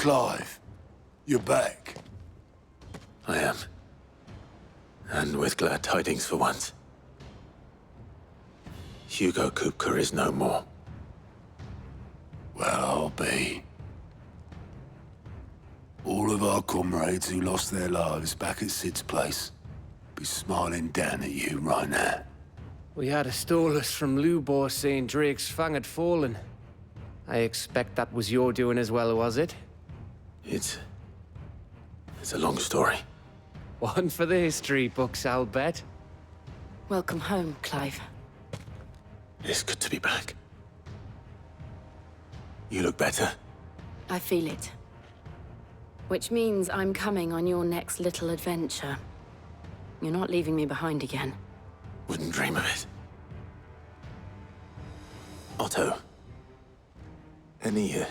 Clive, you're back. I am. And with glad tidings for once. Hugo Kupka is no more. Well, I'll be. All of our comrades who lost their lives back at Sid's place be smiling down at you right now. We had a stolus from Lubor saying Drake's fang had fallen. I expect that was your doing as well, was it? It's a long story. One for the history books, I'll bet. Welcome home, Clive. It's good to be back. You look better. I feel it. Which means I'm coming on your next little adventure. You're not leaving me behind again. Wouldn't dream of it. Otto. Any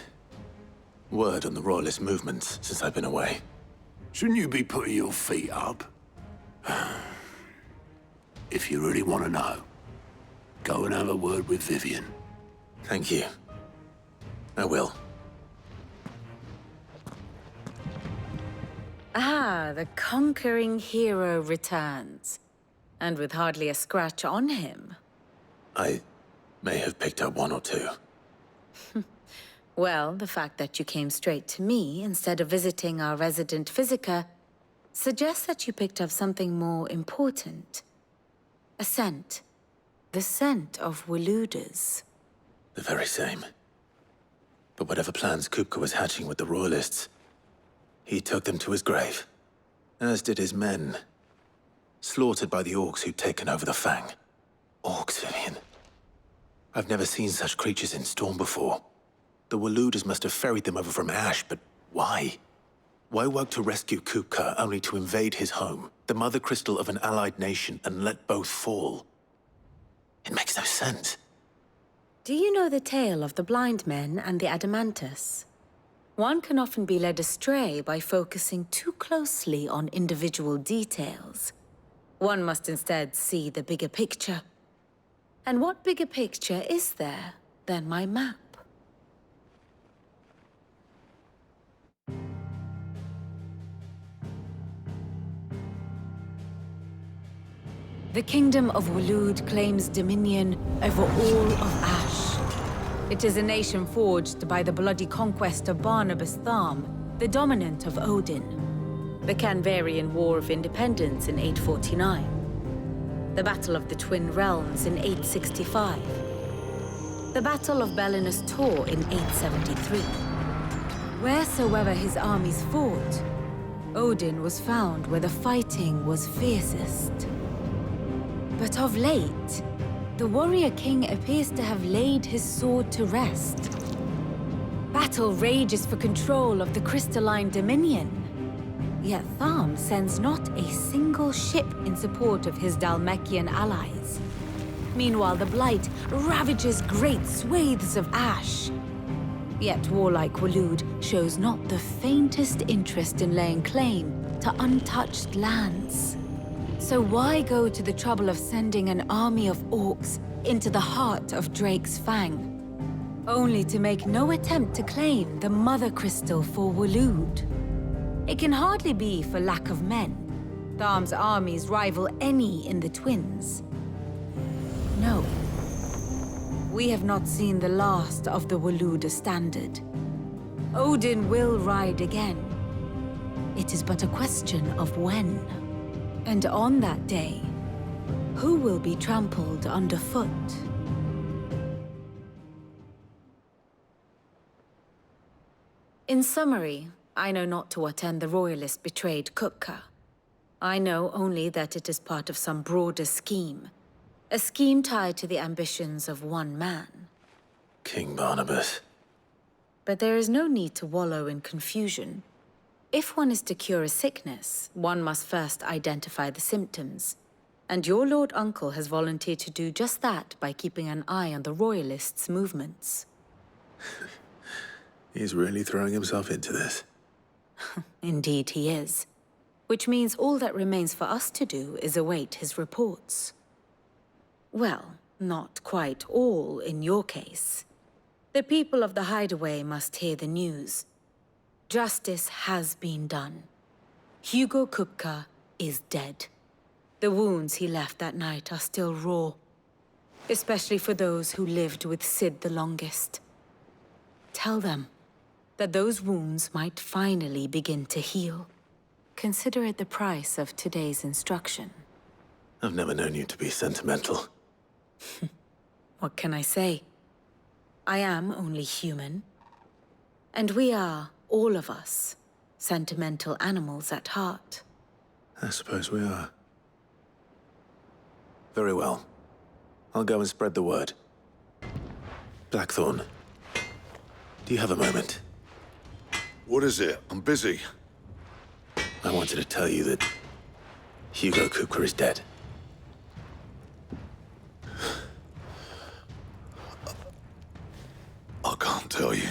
word on the Royalist movements since I've been away? Shouldn't you be putting your feet up? If you really want to know, go and have a word with Vivian. Thank you. I will. Ah, the conquering hero returns. And with hardly a scratch on him. I may have picked up one or two. Well, the fact that you came straight to me instead of visiting our resident physiker suggests that you picked up something more important. A scent. The scent of Waludas. The very same. But whatever plans Kupka was hatching with the Royalists, he took them to his grave. As did his men. Slaughtered by the orcs who'd taken over the Fang. Orcs, Vivian. I've never seen such creatures in Storm before. The Waludas must have ferried them over from Ash, but why? Why work to rescue Kupka only to invade his home, the mother crystal of an allied nation, and let both fall? It makes no sense. Do you know the tale of the blind men and the Adamantus? One can often be led astray by focusing too closely on individual details. One must instead see the bigger picture. And what bigger picture is there than my map? The Kingdom of Waloed claims dominion over all of Ash. It is a nation forged by the bloody conquest of Barnabas Tharm, the dominant of Odin. The Canvarian War of Independence in 849. The Battle of the Twin Realms in 865. The Battle of Belinus Tor in 873. Wheresoever his armies fought, Odin was found where the fighting was fiercest. But of late, the warrior king appears to have laid his sword to rest. Battle rages for control of the crystalline dominion. Yet Tharm sends not a single ship in support of his Dhalmekian allies. Meanwhile, the Blight ravages great swathes of Ash. Yet warlike Waloed shows not the faintest interest in laying claim to untouched lands. So why go to the trouble of sending an army of orcs into the heart of Drake's Fang, only to make no attempt to claim the Mother Crystal for Waloed? It can hardly be for lack of men. Tharm's armies rival any in the Twins. No. We have not seen the last of the Waloed standard. Odin will ride again. It is but a question of when. And on that day, who will be trampled underfoot? In summary, I know not to what end the Royalists betrayed Kupka. I know only that it is part of some broader scheme. A scheme tied to the ambitions of one man. King Barnabas. But there is no need to wallow in confusion. If one is to cure a sickness, one must first identify the symptoms. And your Lord Uncle has volunteered to do just that by keeping an eye on the Royalists' movements. He's really throwing himself into this. Indeed he is. Which means all that remains for us to do is await his reports. Well, not quite all in your case. The people of the Hideaway must hear the news. Justice has been done. Hugo Kupka is dead. The wounds he left that night are still raw, especially for those who lived with Sid the longest. Tell them that those wounds might finally begin to heal. Consider it the price of today's instruction. I've never known you to be sentimental. What can I say? I am only human. And we are, all of us, sentimental animals at heart. I suppose we are. Very well. I'll go and spread the word. Blackthorn, do you have a moment? What is it? I'm busy. I wanted to tell you that Hugo Kupka is dead. I can't tell you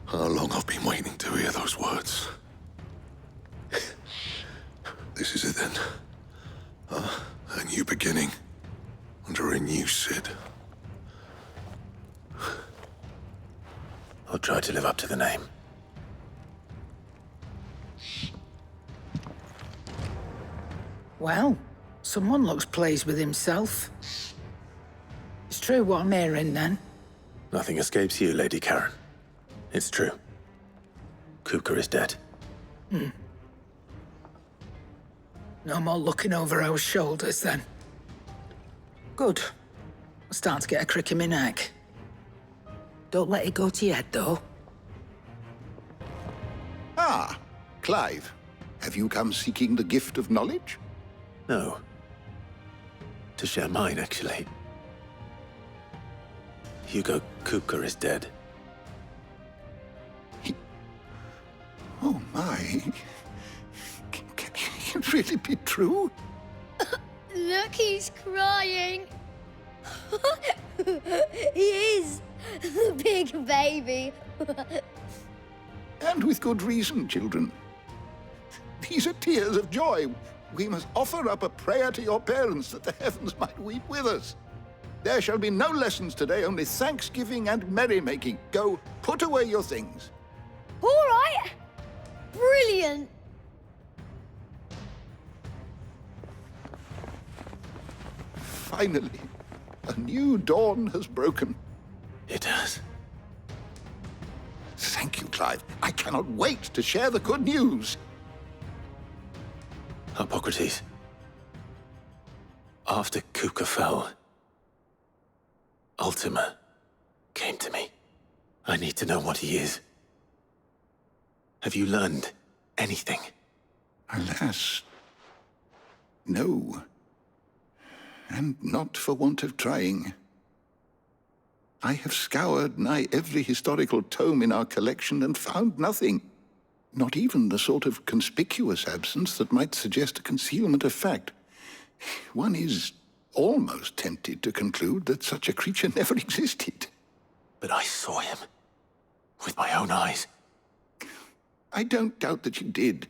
how long I've been waiting to hear those words. This is it then. A new beginning under a new Sid. I'll try to live up to the name. Well, someone looks pleased with himself. It's true what I'm hearing, then. Nothing escapes you, Lady Karen. It's true. Kupka is dead. No more looking over our shoulders, then. Good. I'm starting to get a crick in my neck. Don't let it go to your head, though. Ah, Clive. Have you come seeking the gift of knowledge? No. To share mine, actually. Hugo Kupka is dead. Oh, my. Can it really be true? Look, he's crying. He is. The big baby. And with good reason, children. These are tears of joy. We must offer up a prayer to your parents that the heavens might weep with us. There shall be no lessons today, only thanksgiving and merrymaking. Go, put away your things. All right. Brilliant. Finally, a new dawn has broken. It has. Thank you, Clive. I cannot wait to share the good news. Hippocrates. After Kupka fell, Ultima came to me. I need to know what he is. Have you learned anything? Alas, no. And not for want of trying. I have scoured nigh every historical tome in our collection and found nothing. Not even the sort of conspicuous absence that might suggest a concealment of fact. One is almost tempted to conclude that such a creature never existed. But I saw him. With my own eyes. I don't doubt that you did.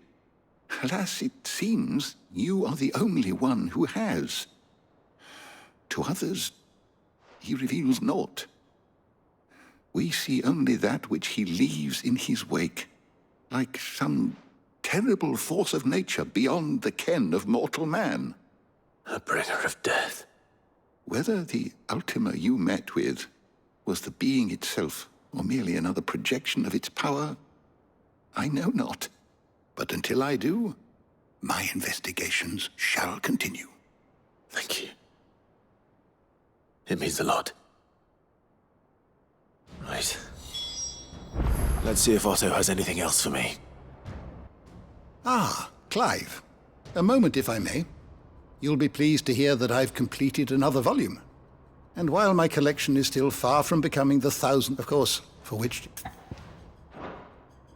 Alas, it seems you are the only one who has. To others, he reveals naught. We see only that which he leaves in his wake, like some terrible force of nature beyond the ken of mortal man. A bringer of death. Whether the Ultima you met with was the being itself, or merely another projection of its power, I know not. But until I do, my investigations shall continue. Thank you. It means a lot. Right. Let's see if Otto has anything else for me. Ah, Clive. A moment, if I may. You'll be pleased to hear that I've completed another volume. And while my collection is still far from becoming the 1,000, of course, for which...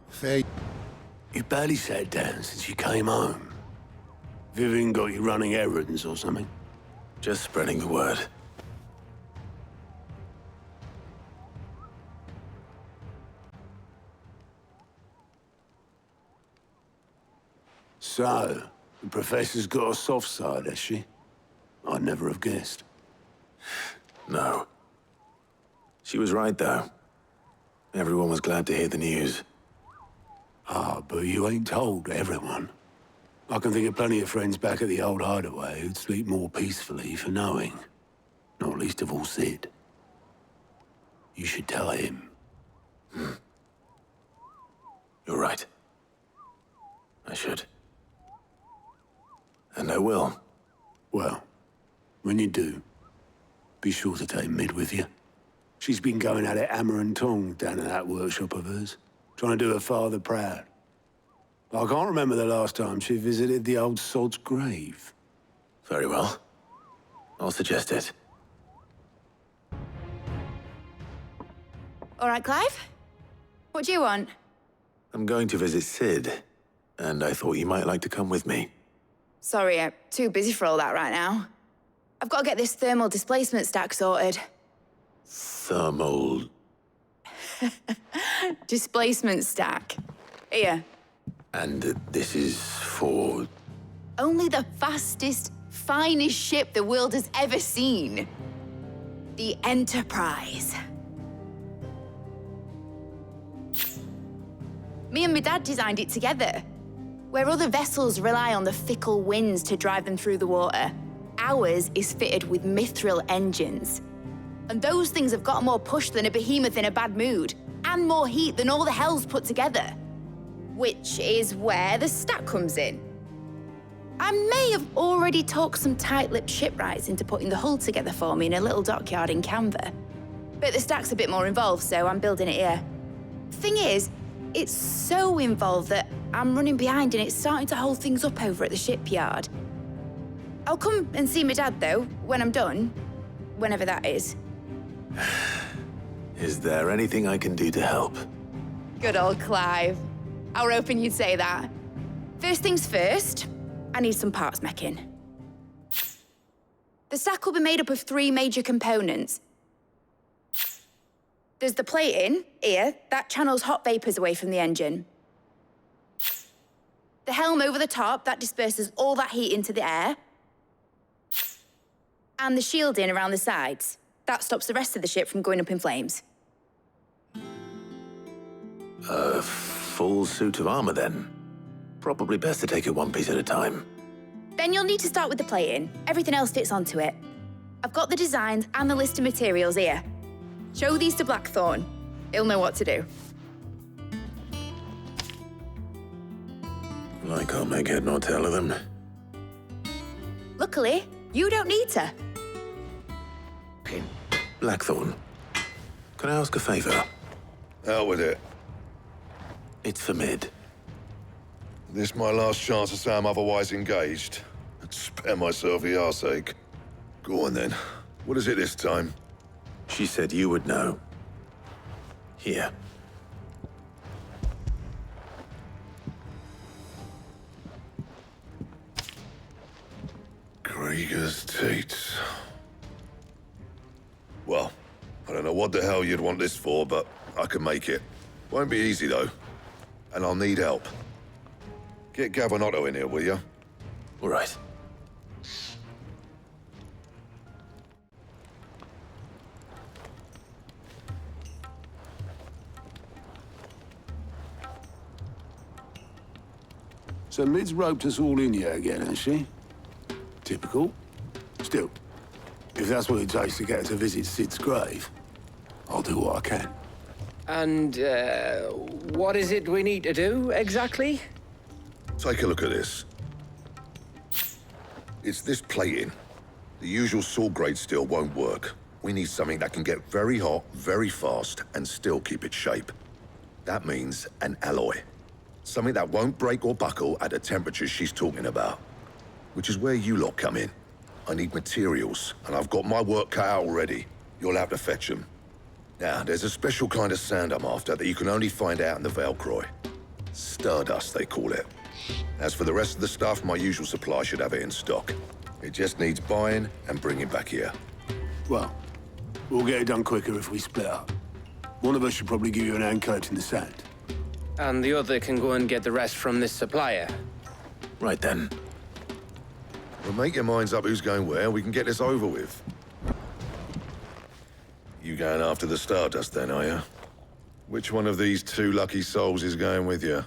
fair... You barely sat down since you came home. Vivian got you running errands or something? Just spreading the word. So, the Professor's got a soft side, has she? I'd never have guessed. No. She was right, though. Everyone was glad to hear the news. Ah, but you ain't told everyone. I can think of plenty of friends back at the old hideaway who'd sleep more peacefully for knowing. Not least of all Sid. You should tell him. You're right. I should. And I will. Well, when you do, be sure to take Mid with you. She's been going at it hammer and tong down in that workshop of hers, trying to do her father proud. I can't remember the last time she visited the old sod's grave. Very well. I'll suggest it. All right, Clive? What do you want? I'm going to visit Sid, and I thought you might like to come with me. Sorry, I'm too busy for all that right now. I've got to get this thermal displacement stack sorted. Thermal... Displacement stack. Here. And this is for... Only the fastest, finest ship the world has ever seen. The Enterprise. Me and my dad designed it together. Where other vessels rely on the fickle winds to drive them through the water, ours is fitted with mithril engines. And those things have got more push than a behemoth in a bad mood, and more heat than all the hells put together. Which is where the stack comes in. I may have already talked some tight-lipped shipwrights into putting the hull together for me in a little dockyard in Canva. But the stack's a bit more involved, so I'm building it here. Thing is, it's so involved that I'm running behind and it's starting to hold things up over at the shipyard. I'll come and see my dad, though, when I'm done. Whenever that is. Is there anything I can do to help? Good old Clive. I were hoping you'd say that. First things first, I need some parts meching. The stack will be made up of 3 major components. There's the plating, here, that channels hot vapors away from the engine. The helm over the top, that disperses all that heat into the air. And the shielding around the sides. That stops the rest of the ship from going up in flames. A full suit of armor, then? Probably best to take it one piece at a time. Then you'll need to start with the plating. Everything else fits onto it. I've got the designs and the list of materials here. Show these to Blackthorn. He'll know what to do. I can't make head nor tail of them. Luckily, you don't need to. Blackthorn, can I ask a favor? Out with it. It's for Mid. This my last chance to say I'm otherwise engaged. I'd spare myself the arseache. Go on then. What is it this time? She said you would know. Here. Krieger's teats. Well, I don't know what the hell you'd want this for, but I can make it. Won't be easy, though. And I'll need help. Get Gabonotto in here, will you? All right. So Mid's roped us all in here again, has she? Typical. Still, if that's what it takes to get her to visit Sid's grave, I'll do what I can. And, what is it we need to do, exactly? Take a look at this. It's this plating. The usual sword-grade steel won't work. We need something that can get very hot, very fast, and still keep its shape. That means an alloy. Something that won't break or buckle at the temperatures she's talking about. Which is where you lot come in. I need materials, and I've got my work cut out already. You'll have to fetch them. Now, there's a special kind of sand I'm after that you can only find out in the Valcroy. Stardust, they call it. As for the rest of the stuff, my usual supply should have it in stock. It just needs buying and bringing back here. Well, we'll get it done quicker if we split up. One of us should probably give you an hand coating the sand. And the other can go and get the rest from this supplier. Right then. Well, make your minds up who's going where, we can get this over with. You going after the Stardust then, are you? Which one of these 2 lucky souls is going with you?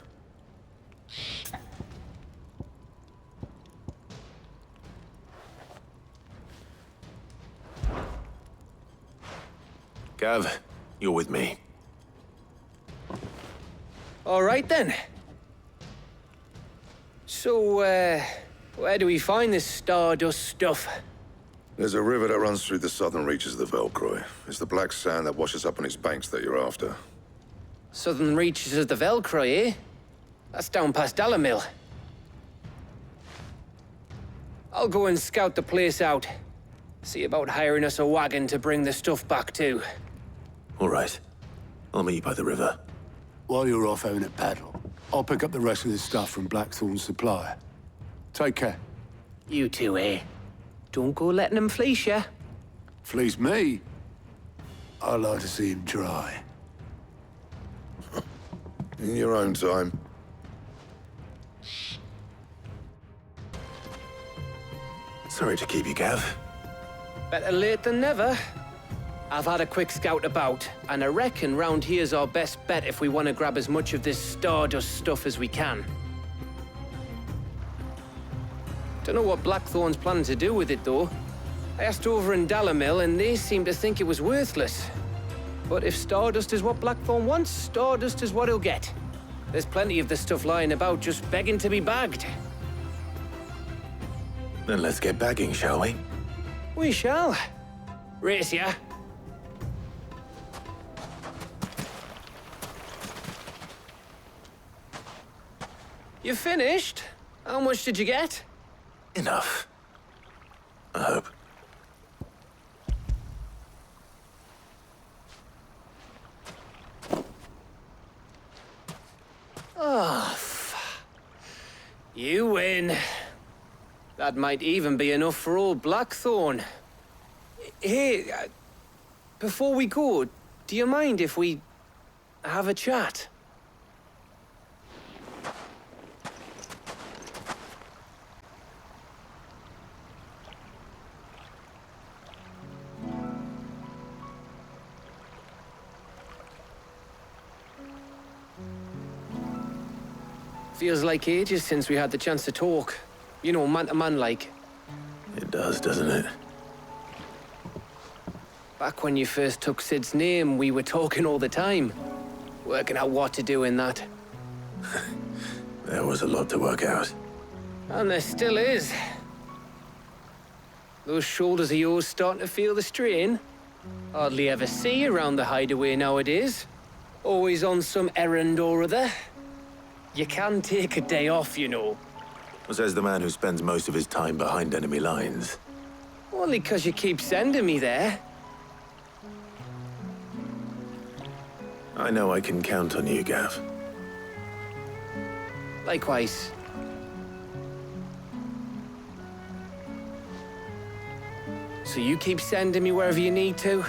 Gav, you're with me. All right, then. So, where do we find this Stardust stuff? There's a river that runs through the southern reaches of the Velcroy. It's the black sand that washes up on its banks that you're after. Southern reaches of the Velcroy, eh? That's down past Dalamil. I'll go and scout the place out. See about hiring us a wagon to bring the stuff back to. All right. I'll meet you by the river. While you're off having a paddle, I'll pick up the rest of this stuff from Blackthorn's supply. Take care. You two, eh? Don't go letting him fleece ya. Fleece me? I'd like to see him try. In your own time. Sorry to keep you, Gav. Better late than never. I've had a quick scout about, and I reckon round here's our best bet if we want to grab as much of this Stardust stuff as we can. Don't know what Blackthorn's planning to do with it, though. I asked over in Dalamil, and they seem to think it was worthless. But if Stardust is what Blackthorn wants, Stardust is what he'll get. There's plenty of this stuff lying about, just begging to be bagged. Then let's get bagging, shall we? We shall. Race ya. You finished? How much did you get? Enough. I hope. Oh, you win. That might even be enough for old Blackthorn. Hey, before we go, do you mind if we have a chat? Feels like ages since we had the chance to talk. You know, man to man like. It does, doesn't it? Back when you first took Sid's name, we were talking all the time. Working out what to do in that. There was a lot to work out. And there still is. Those shoulders of yours starting to feel the strain. Hardly ever see you around the hideaway nowadays. Always on some errand or other. You can take a day off, you know. Says the man who spends most of his time behind enemy lines. Only 'cause you keep sending me there. I know I can count on you, Gav. Likewise. So you keep sending me wherever you need to,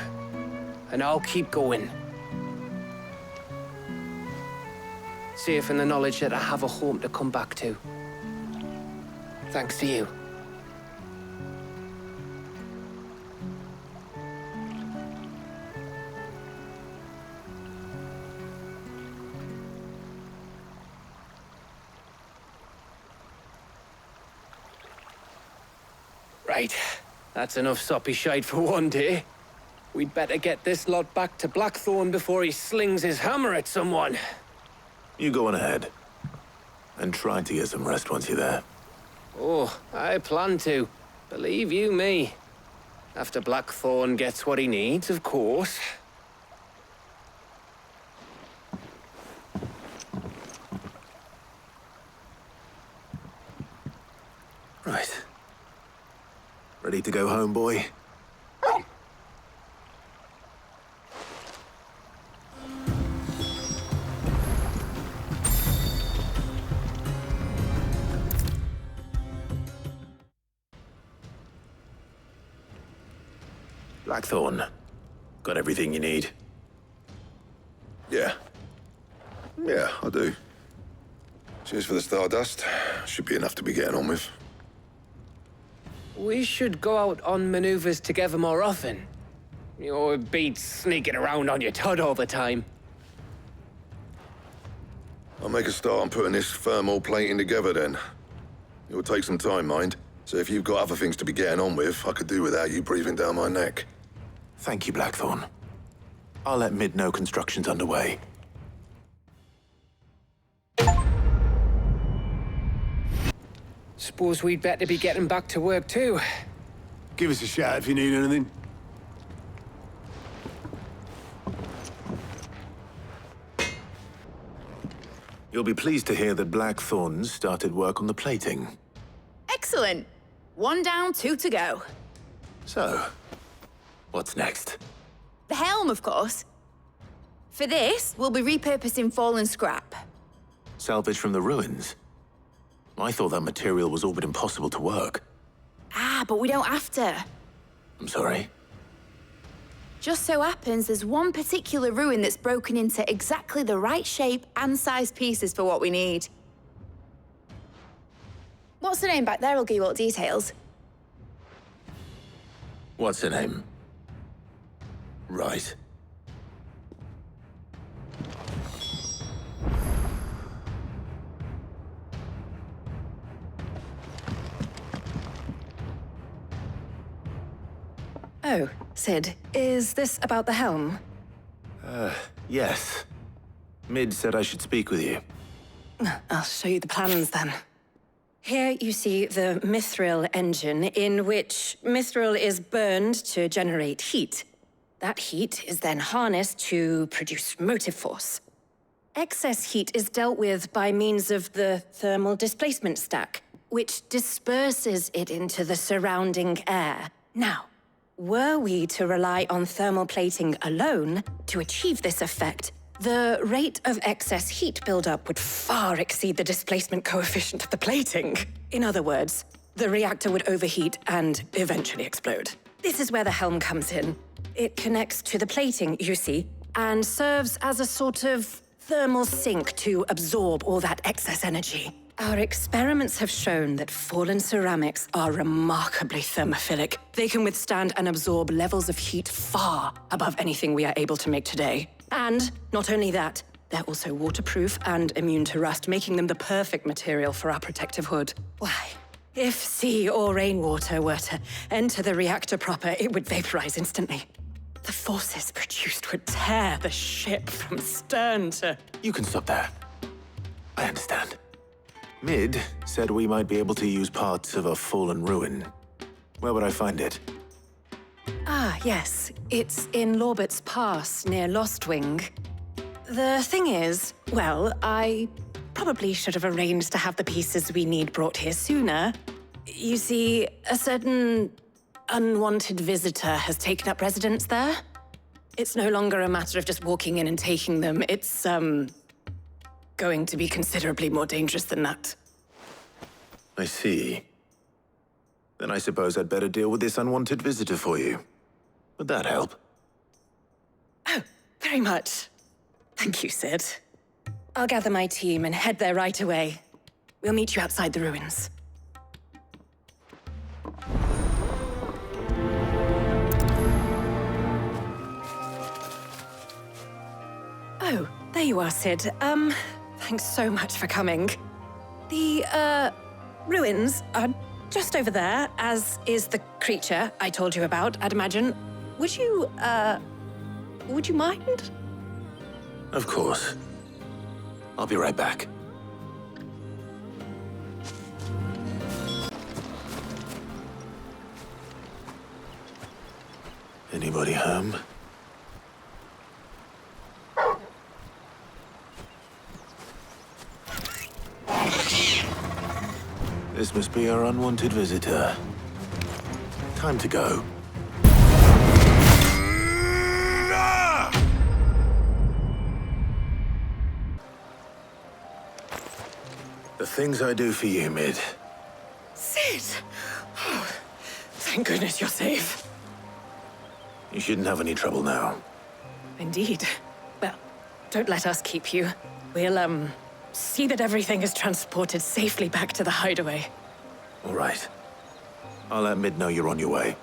and I'll keep going. Safe in the knowledge that I have a home to come back to. Thanks to you. Right. That's enough soppy shite for one day. We'd better get this lot back to Blackthorn before he slings his hammer at someone. You go on ahead. And try to get some rest once you're there. Oh, I plan to. Believe you me. After Blackthorn gets what he needs, of course. Right. Ready to go home, boy? Blackthorn, got everything you need? Yeah. Yeah, I do. Cheers for the Stardust. Should be enough to be getting on with. We should go out on maneuvers together more often. You know, it beats sneaking around on your Todd all the time. I'll make a start on putting this thermal plating together then. It will take some time, mind. So if you've got other things to be getting on with, I could do without you breathing down my neck. Thank you, Blackthorn. I'll let Mid know construction's underway. Suppose we'd better be getting back to work too. Give us a shout if you need anything. You'll be pleased to hear that Blackthorn's started work on the plating. Excellent. 1 down, 2 to go. So, what's next? The helm, of course. For this, we'll be repurposing fallen scrap. Salvage from the ruins? I thought that material was all but impossible to work. Ah, but we don't have to. I'm sorry? Just so happens there's one particular ruin that's broken into exactly the right shape and size pieces for what we need. What's the name back there? I'll give you all details. What's her name? Right. Oh, Sid, is this about the helm? Yes. Mid said I should speak with you. I'll show you the plans then. Here you see the mithril engine, in which mithril is burned to generate heat. That heat is then harnessed to produce motive force. Excess heat is dealt with by means of the thermal displacement stack, which disperses it into the surrounding air. Now, were we to rely on thermal plating alone to achieve this effect, the rate of excess heat buildup would far exceed the displacement coefficient of the plating. In other words, the reactor would overheat and eventually explode. This is where the helm comes in. It connects to the plating, you see, and serves as a sort of thermal sink to absorb all that excess energy. Our experiments have shown that fallen ceramics are remarkably thermophilic. They can withstand and absorb levels of heat far above anything we are able to make today. And not only that, they're also waterproof and immune to rust, making them the perfect material for our protective hood. Why? If sea or rainwater were to enter the reactor proper, it would vaporize instantly. The forces produced would tear the ship from stern to... You can stop there. I understand. Mid said we might be able to use parts of a fallen ruin. Where would I find it? Ah, yes. It's in Lorbert's Pass, near Lostwing. The thing is, well, I probably should have arranged to have the pieces we need brought here sooner. You see, a certain unwanted visitor has taken up residence there. It's no longer a matter of just walking in and taking them. It's, going to be considerably more dangerous than that. I see. Then I suppose I'd better deal with this unwanted visitor for you. Would that help? Oh, very much. Thank you, Sid. I'll gather my team and head there right away. We'll meet you outside the ruins. Oh, there you are, Sid. Thanks so much for coming. The, ruins are just over there, as is the creature I told you about, I'd imagine. Would you mind? Of course. I'll be right back. Anybody home? This must be our unwanted visitor. Time to go. The things I do for you, Mid. Sid! Oh, thank goodness you're safe. You shouldn't have any trouble now. Indeed. Well, don't let us keep you. We'll, see that everything is transported safely back to the hideaway. All right. I'll let Mid know you're on your way.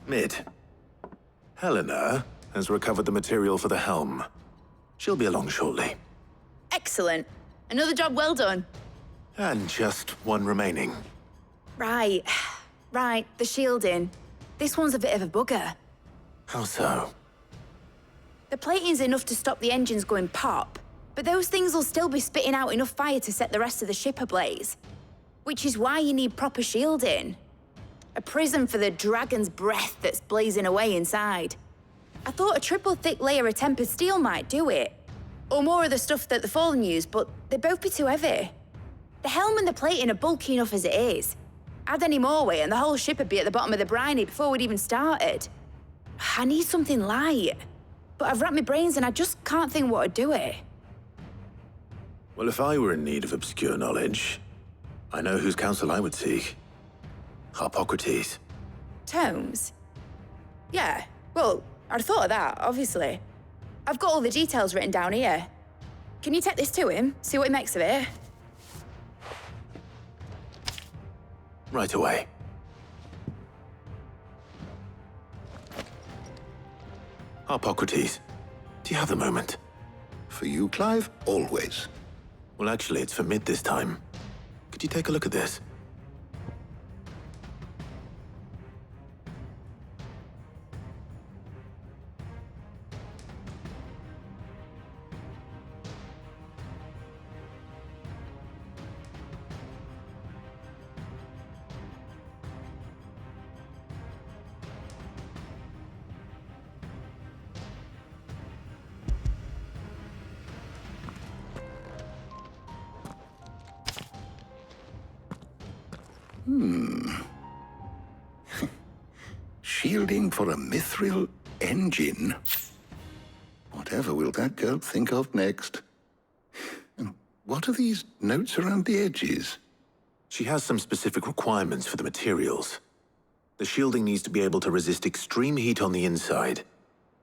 Mid. Helena has recovered the material for the helm. She'll be along shortly. Excellent. Another job well done. And just one remaining. Right. Right, the shielding. This one's a bit of a bugger. How so? The plating's enough to stop the engines going pop, but those things will still be spitting out enough fire to set the rest of the ship ablaze. Which is why you need proper shielding. A prison for the dragon's breath that's blazing away inside. I thought a triple thick layer of tempered steel might do it. Or more of the stuff that the Fallen use, but they'd both be too heavy. The helm and the plating are bulky enough as it is. Add any more weight and the whole ship would be at the bottom of the briny before we'd even started. I need something light. But I've racked my brains and I just can't think what would do it. Well, if I were in need of obscure knowledge, I know whose counsel I would seek. Harpocrates. Tomes? Yeah, well, I'd thought of that, obviously. I've got all the details written down here. Can you take this to him, see what he makes of it? Right away. Harpocrates, do you have the moment? For you, Clive, always. Well, actually, it's for Mid this time. Could you take a look at this? Shielding for a mithril engine? Whatever will that girl think of next? And what are these notes around the edges? She has some specific requirements for the materials. The shielding needs to be able to resist extreme heat on the inside,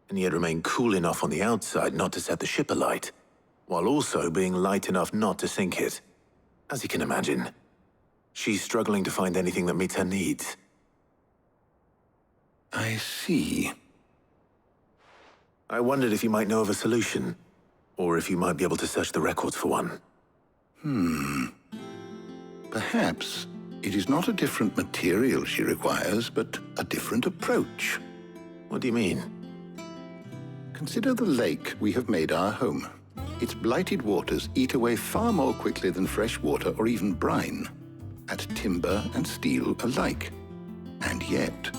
and yet remain cool enough on the outside not to set the ship alight, while also being light enough not to sink it. As you can imagine, she's struggling to find anything that meets her needs. I see. I wondered if you might know of a solution, or if you might be able to search the records for one. Perhaps it is not a different material she requires, but a different approach. What do you mean? Consider the lake we have made our home. Its blighted waters eat away far more quickly than fresh water or even brine, at timber and steel alike. And yet,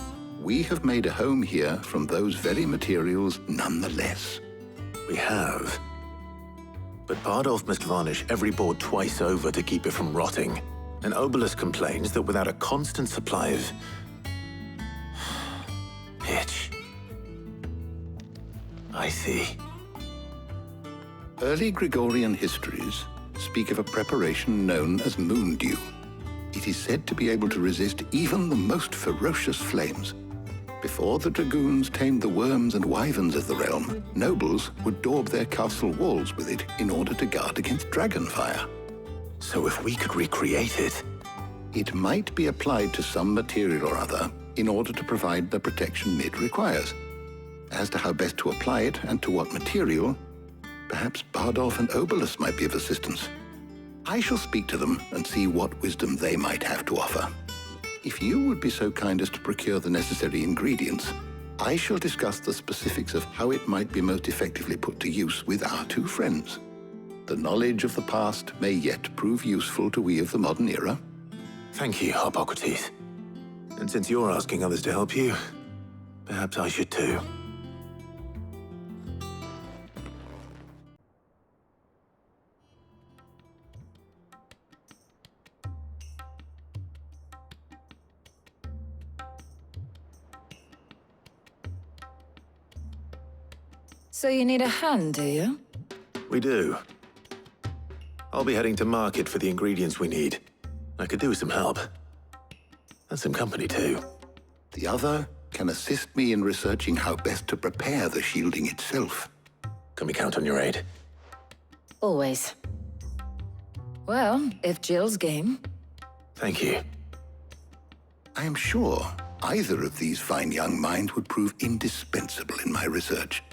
we have made a home here from those very materials nonetheless. We have. But Bardolph must varnish every board twice over to keep it from rotting. And Obelus complains that without a constant supply of pitch. I see. Early Gregorian histories speak of a preparation known as moon dew. It is said to be able to resist even the most ferocious flames. Before the dragoons tamed the worms and wyverns of the realm, nobles would daub their castle walls with it in order to guard against dragon fire. So if we could recreate it... It might be applied to some material or other in order to provide the protection Mid requires. As to how best to apply it and to what material, perhaps Bardolph and Obelus might be of assistance. I shall speak to them and see what wisdom they might have to offer. If you would be so kind as to procure the necessary ingredients, I shall discuss the specifics of how it might be most effectively put to use with our two friends. The knowledge of the past may yet prove useful to we of the modern era. Thank you, Harpocrates. And since you're asking others to help you, perhaps I should too. So you need a hand, do you? We do. I'll be heading to market for the ingredients we need. I could do with some help. And some company, too. The other can assist me in researching how best to prepare the shielding itself. Can we count on your aid? Always. Well, if Jill's game. Thank you. I am sure Either of these fine young minds would prove indispensable in my research.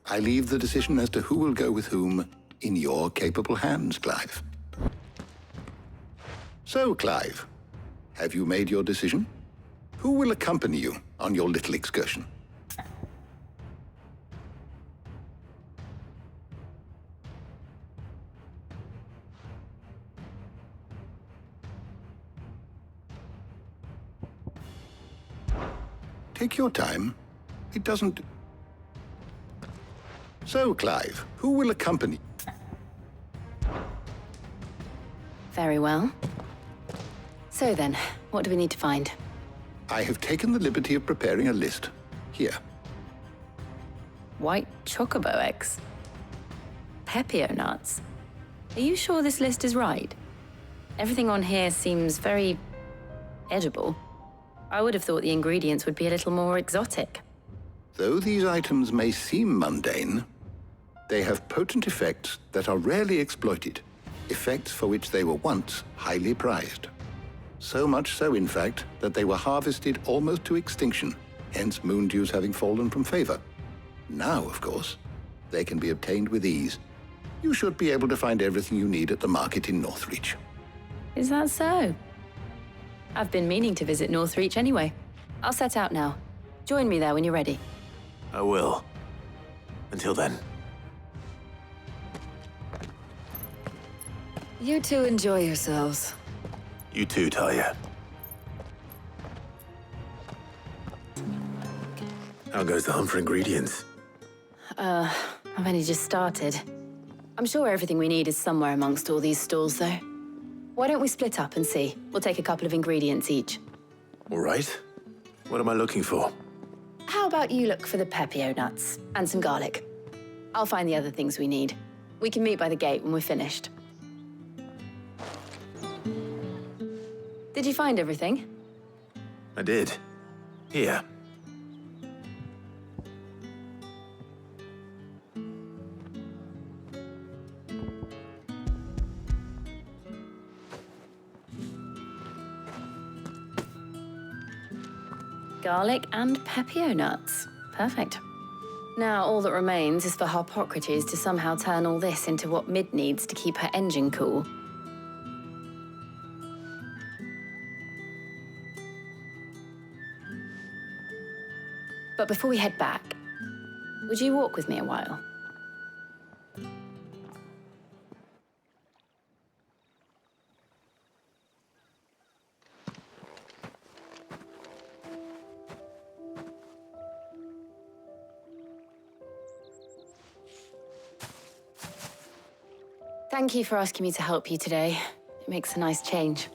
I leave the decision as to who will go with whom in your capable hands, Clive. So, Clive, have you made your decision? Who will accompany you on your little excursion? Take your time. It doesn't... So, Clive, who will accompany... Very well. So then, what do we need to find? I have taken the liberty of preparing a list. Here. White chocobo eggs. Pepio nuts. Are you sure this list is right? Everything on here seems very... edible. I would have thought the ingredients would be a little more exotic. Though these items may seem mundane, they have potent effects that are rarely exploited, effects for which they were once highly prized. So much so, in fact, that they were harvested almost to extinction, hence moon dews having fallen from favor. Now, of course, they can be obtained with ease. You should be able to find everything you need at the market in Northreach. Is that so? I've been meaning to visit Northreach anyway. I'll set out now. Join me there when you're ready. I will. Until then. You two enjoy yourselves. You too, Talia. How goes the hunt for ingredients? I've only just started. I'm sure everything we need is somewhere amongst all these stalls, though. Why don't we split up and see? We'll take a couple of ingredients each. All right. What am I looking for? How about you look for the pepio nuts and some garlic? I'll find the other things we need. We can meet by the gate when we're finished. Did you find everything? I did. Here. Garlic and pepio nuts. Perfect. Now all that remains is for Harpocrates to somehow turn all this into what Mid needs to keep her engine cool. But before we head back, would you walk with me a while? Thank you for asking me to help you today. It makes a nice change.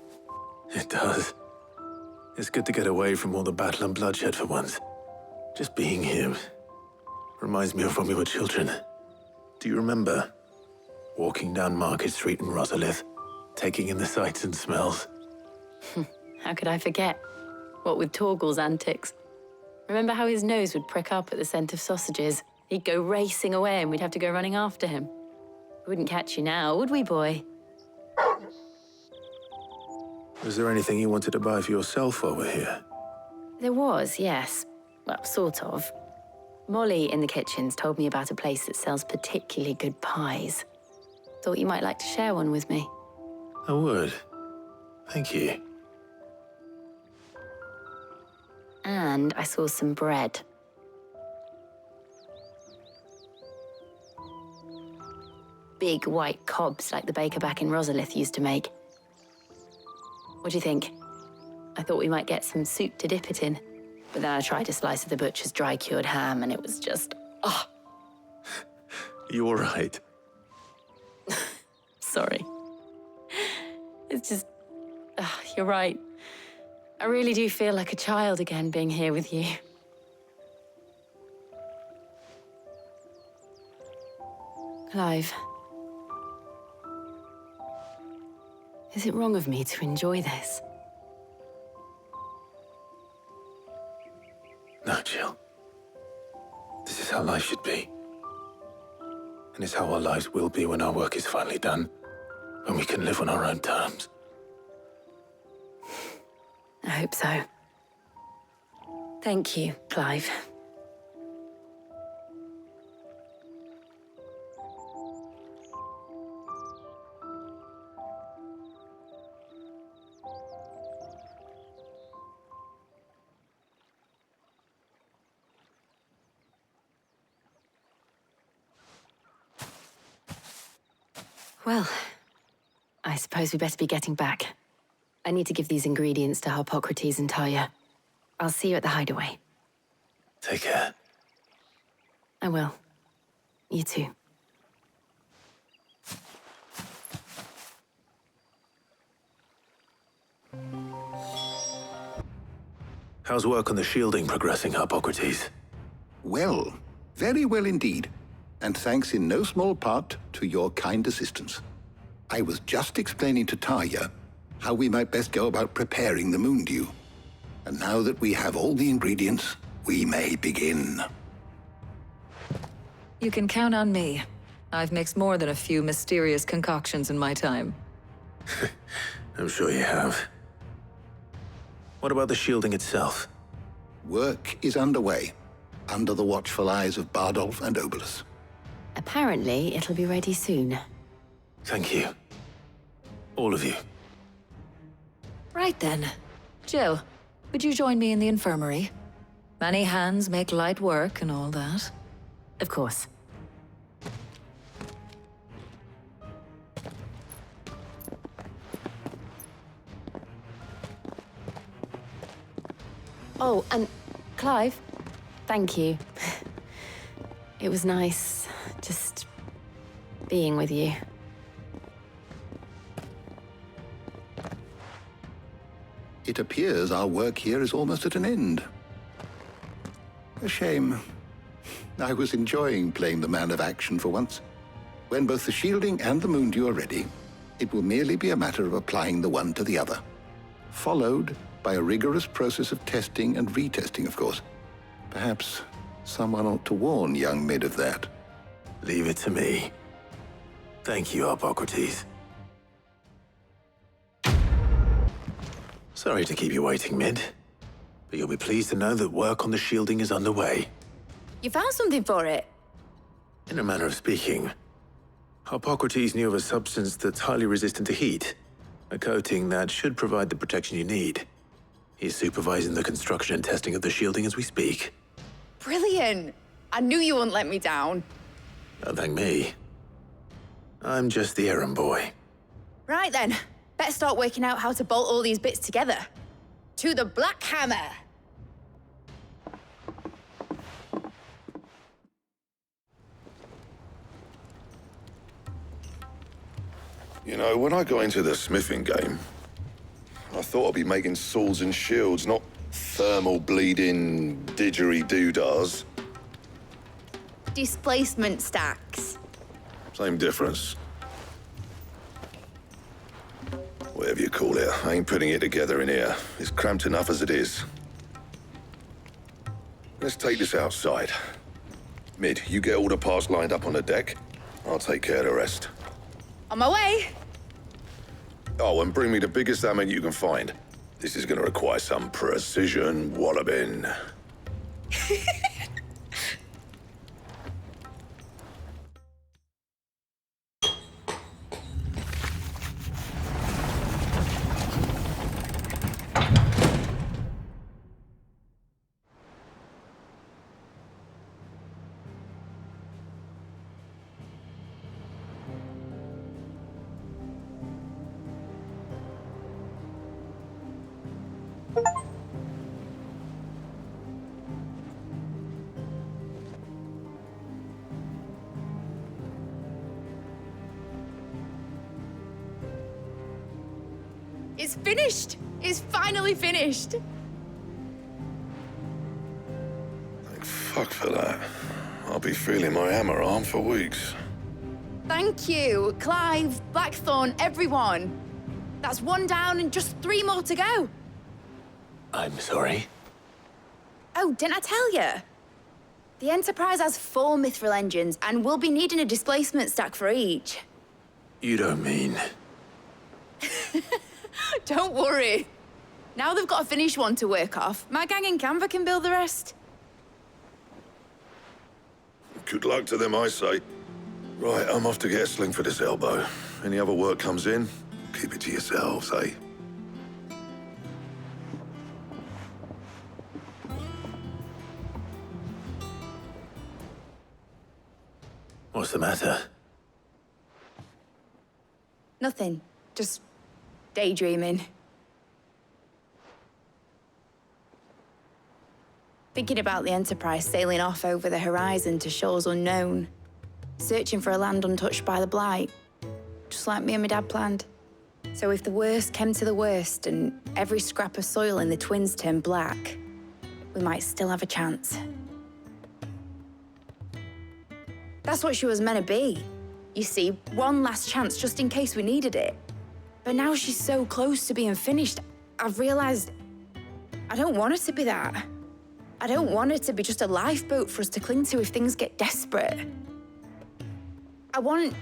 It does. It's good to get away from all the battle and bloodshed for once. Just being here reminds me of when we were children. Do you remember? Walking down Market Street in Rosalith, taking in the sights and smells. How could I forget? What with Torgal's antics. Remember how his nose would prick up at the scent of sausages? He'd go racing away and we'd have to go running after him. We wouldn't catch you now, would we, boy? Was there anything you wanted to buy for yourself while we're here? There was, yes. Well, sort of. Molly in the kitchens told me about a place that sells particularly good pies. Thought you might like to share one with me. I would. Thank you. And I saw some bread. Big white cobs like the baker back in Rosalith used to make. What do you think? I thought we might get some soup to dip it in. But then I tried a slice of the butcher's dry-cured ham and it was just... oh. You all right? Sorry. It's just... you're right. I really do feel like a child again being here with you. Clive. Is it wrong of me to enjoy this? No, Jill. This is how life should be. And it's how our lives will be when our work is finally done. When we can live on our own terms. I hope so. Thank you, Clive. Well, I suppose we better be getting back. I need to give these ingredients to Harpocrates and Tarja. I'll see you at the hideaway. Take care. I will. You too. How's work on the shielding progressing, Harpocrates? Well, very well indeed. And thanks in no small part to your kind assistance. I was just explaining to Tarja how we might best go about preparing the moon dew. And now that we have all the ingredients, we may begin. You can count on me. I've mixed more than a few mysterious concoctions in my time. I'm sure you have. What about the shielding itself? Work is underway, under the watchful eyes of Bardolph and Obolus. Apparently, it'll be ready soon. Thank you. All of you. Right then. Jill, would you join me in the infirmary? Many hands make light work and all that. Of course. Oh, and Clive, thank you. It was nice, just being with you. It appears our work here is almost at an end. A shame. I was enjoying playing the man of action for once. When both the shielding and the moon dew are ready, it will merely be a matter of applying the one to the other. Followed by a rigorous process of testing and retesting, of course. Perhaps someone ought to warn young Mid of that. Leave it to me. Thank you, Harpocrates. Sorry to keep you waiting, Mid. But you'll be pleased to know that work on the shielding is underway. You found something for it? In a manner of speaking, Harpocrates knew of a substance that's highly resistant to heat. A coating that should provide the protection you need. He's supervising the construction and testing of the shielding as we speak. Brilliant! I knew you wouldn't let me down. Don't thank me. I'm just the errand boy. Right then, let's start working out how to bolt all these bits together. To the Black Hammer! You know, when I got into the smithing game, I thought I'd be making swords and shields, not thermal bleeding didgeridoo-dahs. Displacement stacks. Same difference. Whatever you call it, I ain't putting it together in here. It's cramped enough as it is. Let's take this outside. Mid, you get all the parts lined up on the deck. I'll take care of the rest. On my way! Oh, and bring me the biggest hammer you can find. This is gonna require some precision walloping. It's finished! It's finally finished! Thank fuck for that. I'll be feeling my hammer arm for weeks. Thank you, Clive, Blackthorn, everyone. That's one down and just 3 more to go. I'm sorry. Oh, didn't I tell you? The Enterprise has 4 mithril engines, and we'll be needing a displacement stack for each. You don't mean... Don't worry. Now they've got a finished one to work off. My gang in Canva can build the rest. Good luck to them, I say. Right, I'm off to get a sling for this elbow. Any other work comes in, keep it to yourselves, eh? What's the matter? Nothing. Just daydreaming. Thinking about the Enterprise sailing off over the horizon to shores unknown. Searching for a land untouched by the Blight. Just like me and my dad planned. So if the worst came to the worst and every scrap of soil in the Twins turned black, we might still have a chance. That's what she was meant to be. You see, one last chance just in case we needed it. But now she's so close to being finished, I've realized I don't want her to be that. I don't want her to be just a lifeboat for us to cling to if things get desperate. I want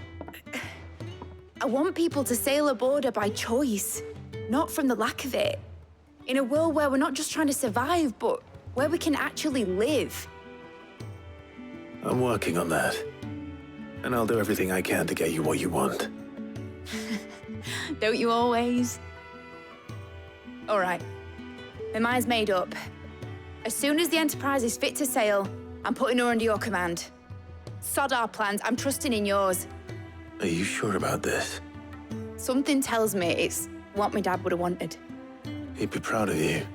people to sail aboard her by choice, not from the lack of it. In a world where we're not just trying to survive, but where we can actually live. I'm working on that. And I'll do everything I can to get you what you want. Don't you always? All right. My mind's made up. As soon as the Enterprise is fit to sail, I'm putting her under your command. Sod our plans, I'm trusting in yours. Are you sure about this? Something tells me it's what my dad would have wanted. He'd be proud of you.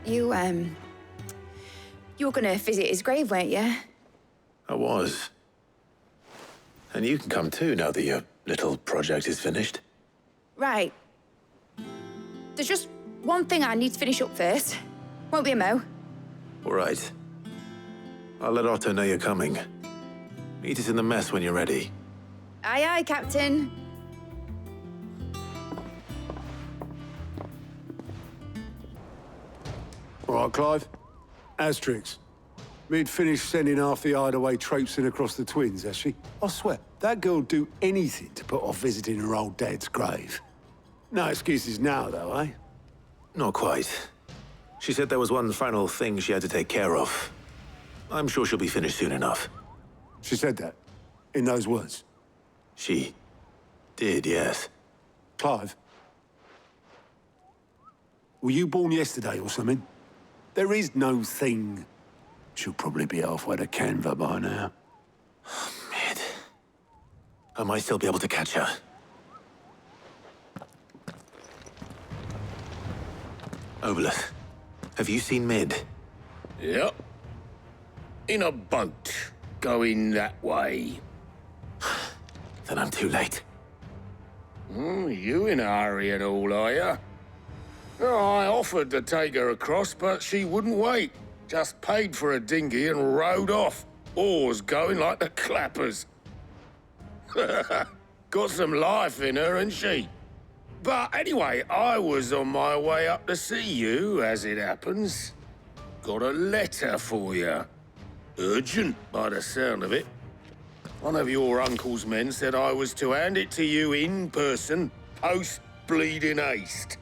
You were gonna visit his grave, weren't you? I was. And you can come too now that your little project is finished. Right. There's just one thing I need to finish up first. Won't be a mo. All right. I'll let Otto know you're coming. Meet us in the mess when you're ready. Aye, aye, Captain. All right, Clive. Asterix. We'd finished sending half the hideaway traipsing across the Twins, has she? I swear, that girl'd do anything to put off visiting her old dad's grave. No excuses now, though, eh? Not quite. She said there was one final thing she had to take care of. I'm sure she'll be finished soon enough. She said that? In those words? She did, yes. Clive? Were you born yesterday or something? There is no thing. She'll probably be halfway to Canva by now. Mid. I might still be able to catch her. Obolus, have you seen Mid? Yep. In a boat, going that way. Then I'm too late. You in a hurry and all, are you? Oh, I offered to take her across, but she wouldn't wait. Just paid for a dinghy and rowed off. Oars going like the clappers. Got some life in her, ain't she? But anyway, I was on my way up to see you, as it happens. Got a letter for you. Urgent, by the sound of it. One of your uncle's men said I was to hand it to you in person, post-bleeding haste.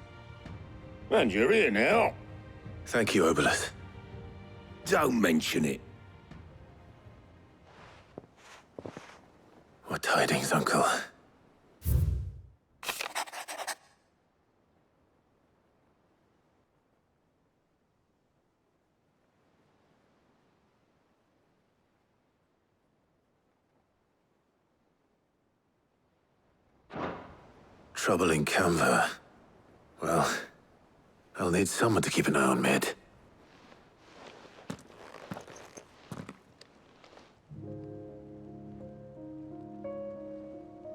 And you're here now. Thank you, Obolus. Don't mention it. What tidings, Uncle? Trouble in Canva. Well, I'll need someone to keep an eye on Mid.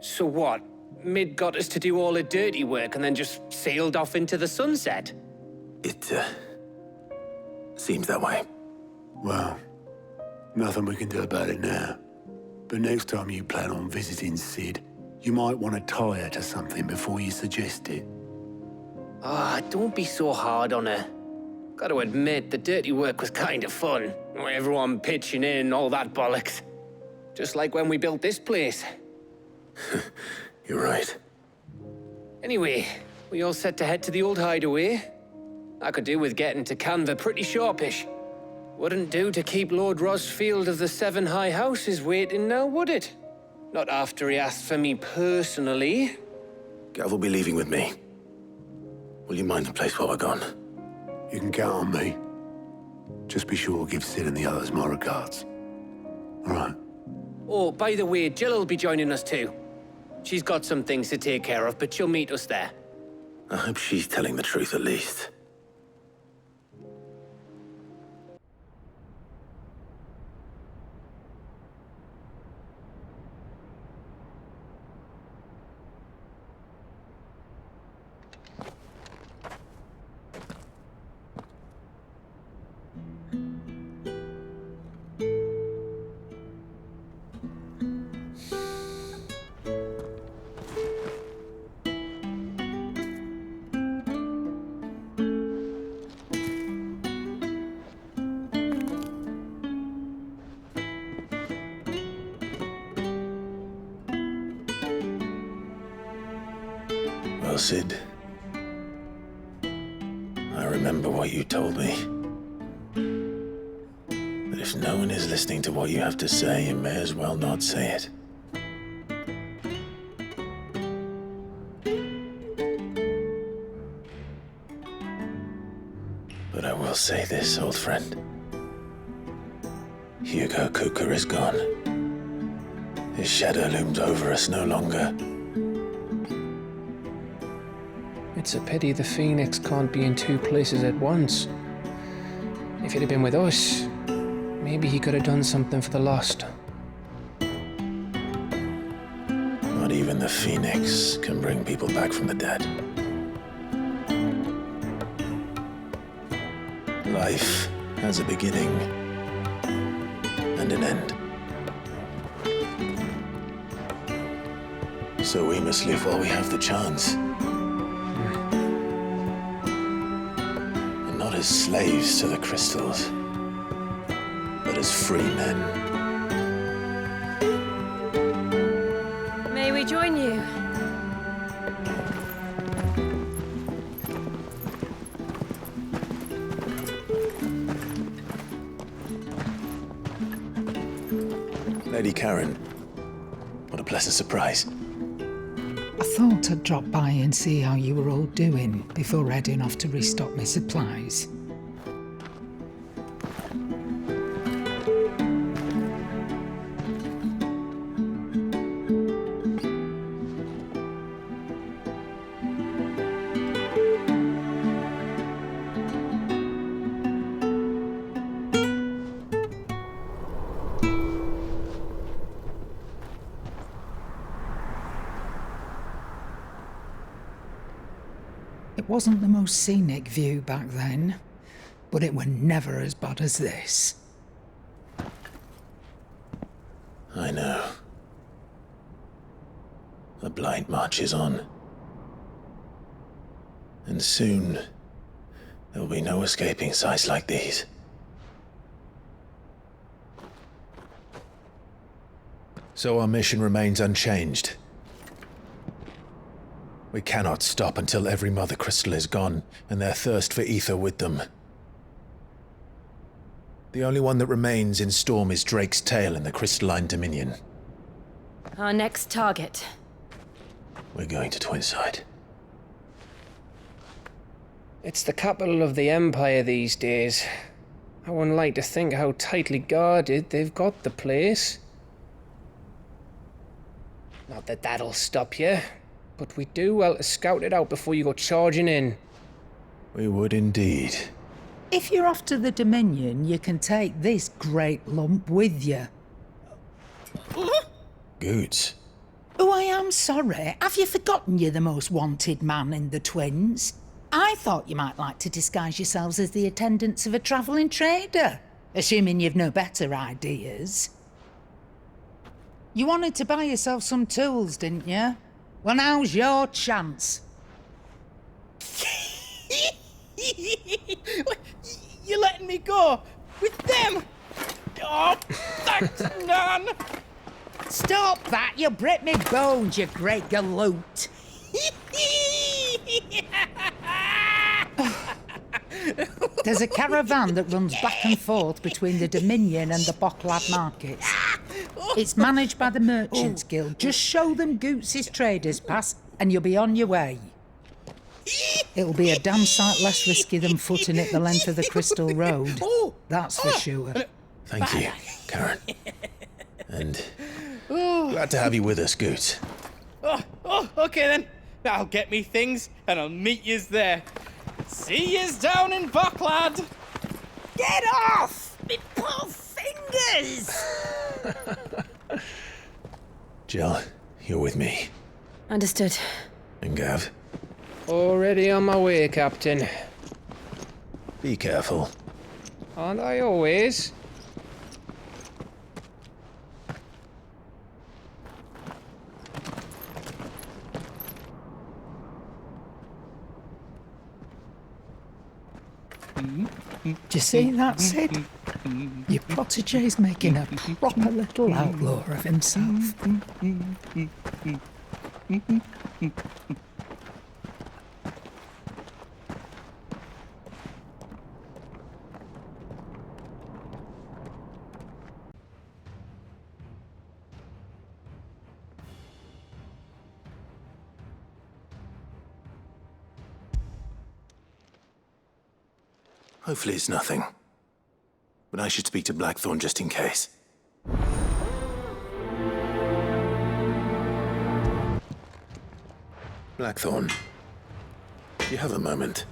So what? Mid got us to do all the dirty work and then just sailed off into the sunset? It, seems that way. Well, nothing we can do about it now. But next time you plan on visiting Sid, you might want to tie her to something before you suggest it. Ah, don't be so hard on her. Got to admit, the dirty work was kind of fun. Everyone pitching in, all that bollocks. Just like when we built this place. You're right. Anyway, We all set to head to the old hideaway? I could do with getting to Canva pretty sharpish. Wouldn't do to keep Lord Rosfield of the Seven High Houses waiting now, would it? Not after he asked for me personally. Gav will be leaving with me. Will you mind the place while we're gone? You can count on me. Just be sure to give Sid and the others my regards. All right. Oh, by the way, Jill will be joining us too. She's got some things to take care of, but she'll meet us there. I hope she's telling the truth at least. Well, Sid, I remember what you told me. That if no one is listening to what you have to say, you may as well not say it. But I will say this, old friend. Hugo Kuka is gone. His shadow looms over us no longer. It's a pity the Phoenix can't be in two places at once. If he'd have been with us, maybe he could have done something for the lost. Not even the Phoenix can bring people back from the dead. Life has a beginning and an end. So we must live while we have the chance. And not as slaves to the crystals, but as free men. May we join you? Lady Karen, what a pleasant surprise. I thought I'd drop by and see how you were all doing before heading off to restock my supplies. It wasn't the most scenic view back then, but it were never as bad as this. I know. The Blight marches on. And soon, there will be no escaping sights like these. So our mission remains unchanged. We cannot stop until every Mother Crystal is gone, and their thirst for ether with them. The only one that remains in Storm is Drake's Tail in the Crystalline Dominion. Our next target. We're going to Twinside. It's the capital of the Empire these days. I wouldn't like to think how tightly guarded they've got the place. Not that that'll stop you, but we do well to scout it out before you go charging in. We would indeed. If you're off to the Dominion, you can take this great lump with you. Goods. Oh, I am sorry. Have you forgotten you're the most wanted man in the Twins? I thought you might like to disguise yourselves as the attendants of a travelling trader, assuming you've no better ideas. You wanted to buy yourself some tools, didn't you? Well, now's your chance. You're letting me go with them? Oh, thanks, Nan. Stop that! You'll break me bones, you great galoot. There's a caravan that runs back and forth between the Dominion and the Bocklad markets. It's managed by the Merchants Guild. Just show them Goots' traders pass and you'll be on your way. It'll be a damn sight less risky than footing it the length of the Crystal Road. That's for sure. Thank you, Karen. And glad to have you with us, Goot. Okay then. I'll get me things and I'll meet yous there. See yous down in Bocklad. Get off! Me poor fingers! Jill, you're with me. Understood. And Gav, Already on my way, Captain. be careful. Aren't I always? Do you see that, Sid? Your protege's making a proper little outlaw of himself. Hopefully it's nothing. But I should speak to Blackthorn just in case. Blackthorn, do you have a moment?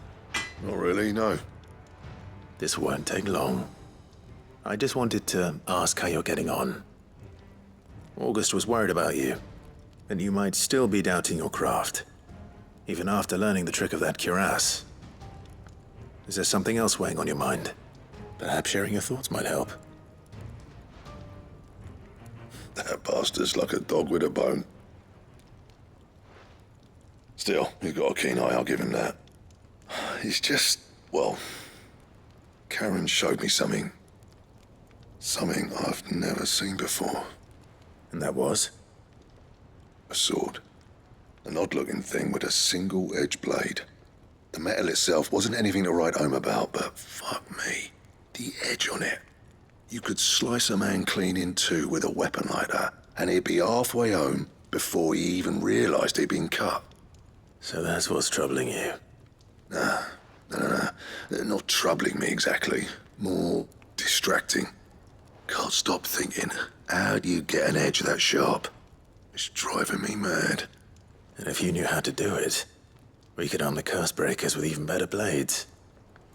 Not really, no. This won't take long. I just wanted to ask how you're getting on. August was worried about you, and you might still be doubting your craft, even after learning the trick of that cuirass. Is there something else weighing on your mind? Perhaps sharing your thoughts might help. That bastard's like a dog with a bone. Still, he's got a keen eye, I'll give him that. He's just, well, Karen showed me something. Something I've never seen before. And that was? A sword. An odd-looking thing with a single-edged blade. The metal itself wasn't anything to write home about, but fuck me. The edge on it. You could slice a man clean in two with a weapon like that, and he'd be halfway home before he even realised he'd been cut. So that's what's troubling you? Nah. Not troubling me exactly. More distracting. Can't stop thinking, how do you get an edge that sharp? It's driving me mad. And if you knew how to do it, we could arm the curse breakers with even better blades.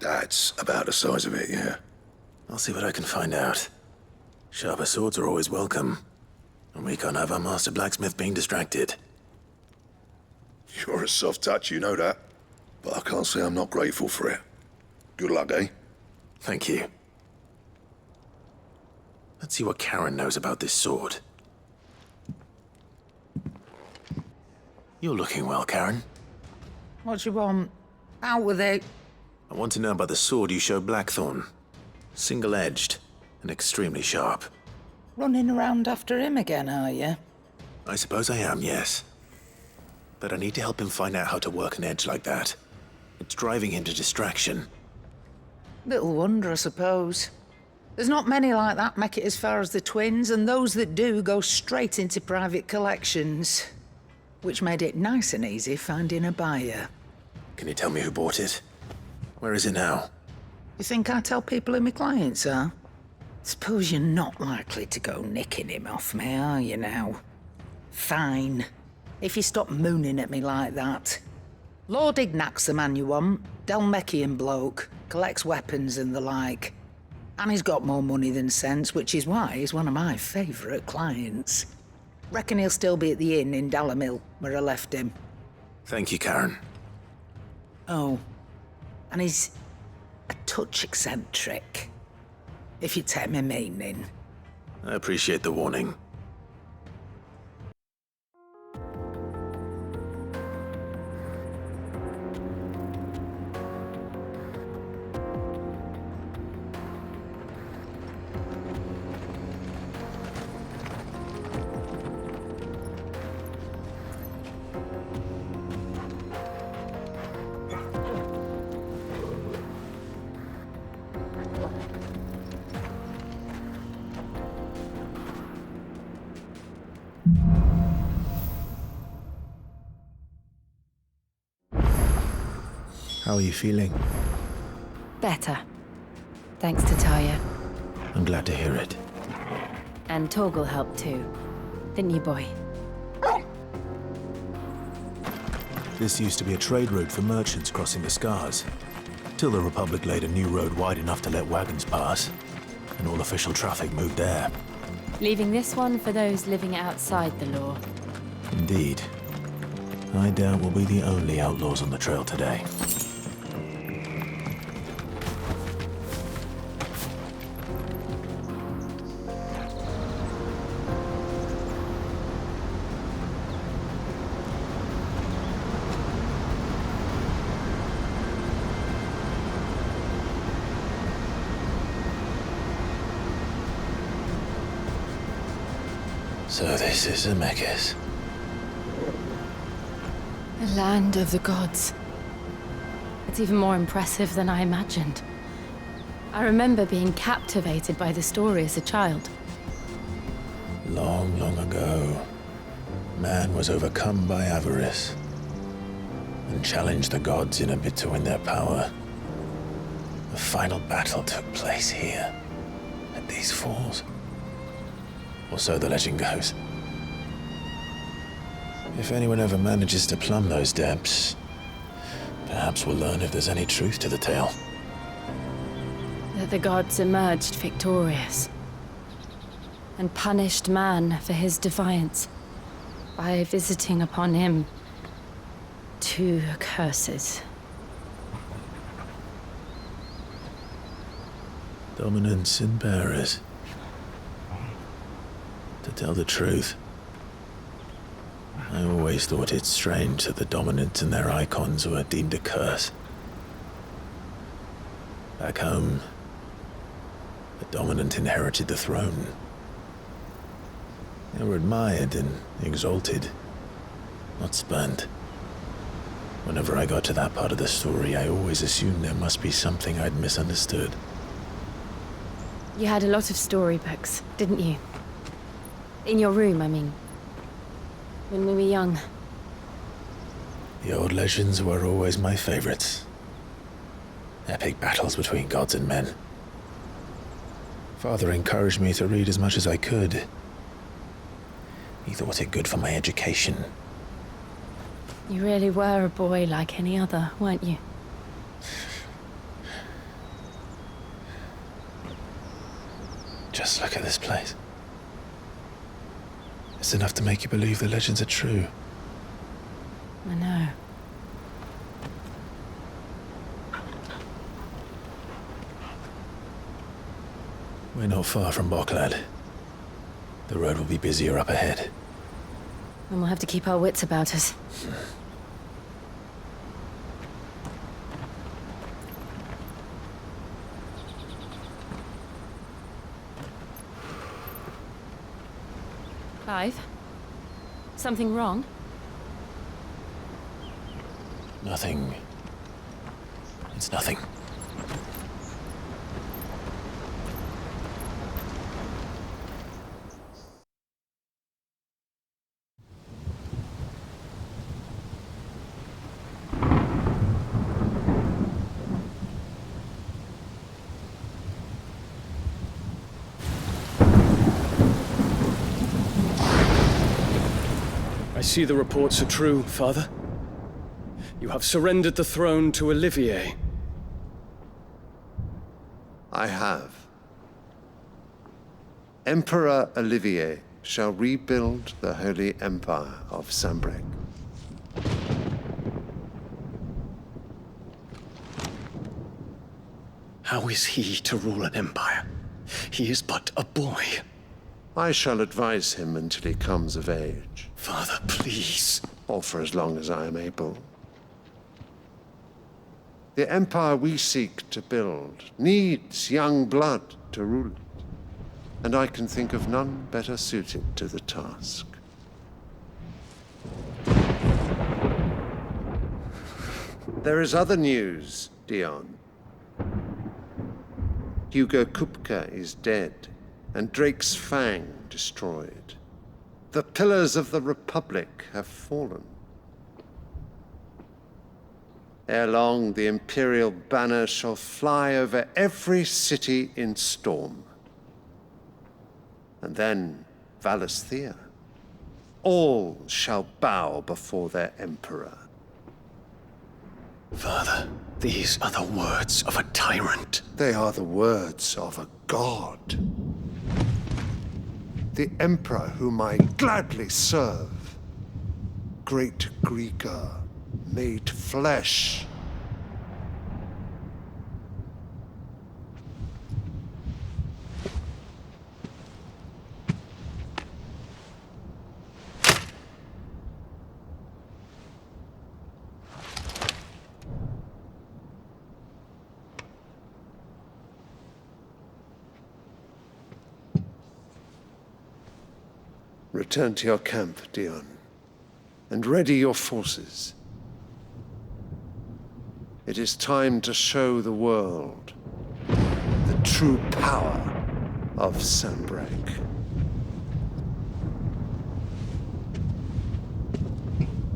That's about the size of it, yeah. I'll see what I can find out. Sharper swords are always welcome. And we can't have our master blacksmith being distracted. You're a soft touch, you know that. But I can't say I'm not grateful for it. Good luck, eh? Thank you. Let's see what Karen knows about this sword. You're looking well, Karen. What do you want? Out with it. I want to know about the sword you showed Blackthorn. Single-edged and extremely sharp. Running around after him again, are you? I suppose I am, yes. But I need to help him find out how to work an edge like that. It's driving him to distraction. Little wonder, I suppose. There's not many like that make it as far as the twins, and those that do go straight into private collections. Which made it nice and easy finding a buyer. Can you tell me who bought it? Where is it now? You think I tell people who my clients are? Suppose you're not likely to go nicking him off me, are you now? Fine. If you stop mooning at me like that. Lord Ignac's the man you want. Delmechian bloke. Collects weapons and the like. And he's got more money than sense, which is why he's one of my favourite clients. Reckon he'll still be at the inn in Dalamil, where I left him. Thank you, Karen. Oh, and he's a touch eccentric, if you take my meaning. I appreciate the warning. How are you feeling? Better. Thanks to Taya. I'm glad to hear it. And Torgal helped too. Didn't you, boy? This used to be a trade route for merchants crossing the Scars, till the Republic laid a new road wide enough to let wagons pass, and all official traffic moved there. Leaving this one for those living outside the law. Indeed. I doubt we'll be the only outlaws on the trail today. So this is Zemeckis. The land of the gods. It's even more impressive than I imagined. I remember being captivated by the story as a child. Long, long ago, man was overcome by avarice and challenged the gods in a bid to win their power. The final battle took place here, at these falls. Or so the legend goes. If anyone ever manages to plumb those depths, perhaps we'll learn if there's any truth to the tale. That the gods emerged victorious and punished man for his defiance by visiting upon him 2 curses. Dominance and bearers. To tell the truth, I always thought it strange that the dominant and their icons were deemed a curse. Back home, the dominant inherited the throne. They were admired and exalted, not spurned. Whenever I got to that part of the story, I always assumed there must be something I'd misunderstood. You had a lot of storybooks, didn't you? In your room, I mean. When we were young. The old legends were always my favorites. Epic battles between gods and men. Father encouraged me to read as much as I could. He thought it good for my education. You really were a boy like any other, weren't you? Just look at this place. It's enough to make you believe the legends are true. I know. We're not far from Boklad. The road will be busier up ahead. And we'll have to keep our wits about us. Clive? Something wrong? Nothing. It's nothing. I see the reports are true, Father. You have surrendered the throne to Olivier. I have. Emperor Olivier shall rebuild the Holy Empire of Sambrec. How is he to rule an empire? He is but a boy. I shall advise him until he comes of age. Father, please. Or for as long as I am able. The empire we seek to build needs young blood to rule it, and I can think of none better suited to the task. There is other news, Dion. Hugo Kupka is dead, and Drake's Fang destroyed. The pillars of the Republic have fallen. Ere long, the imperial banner shall fly over every city in storm. And then, Valisthea, all shall bow before their emperor. Father, these are the words of a tyrant. They are the words of a god. The emperor whom I gladly serve. Great Greeker, made flesh. Return to your camp, Dion, and ready your forces. It is time to show the world the true power of Sanbreque.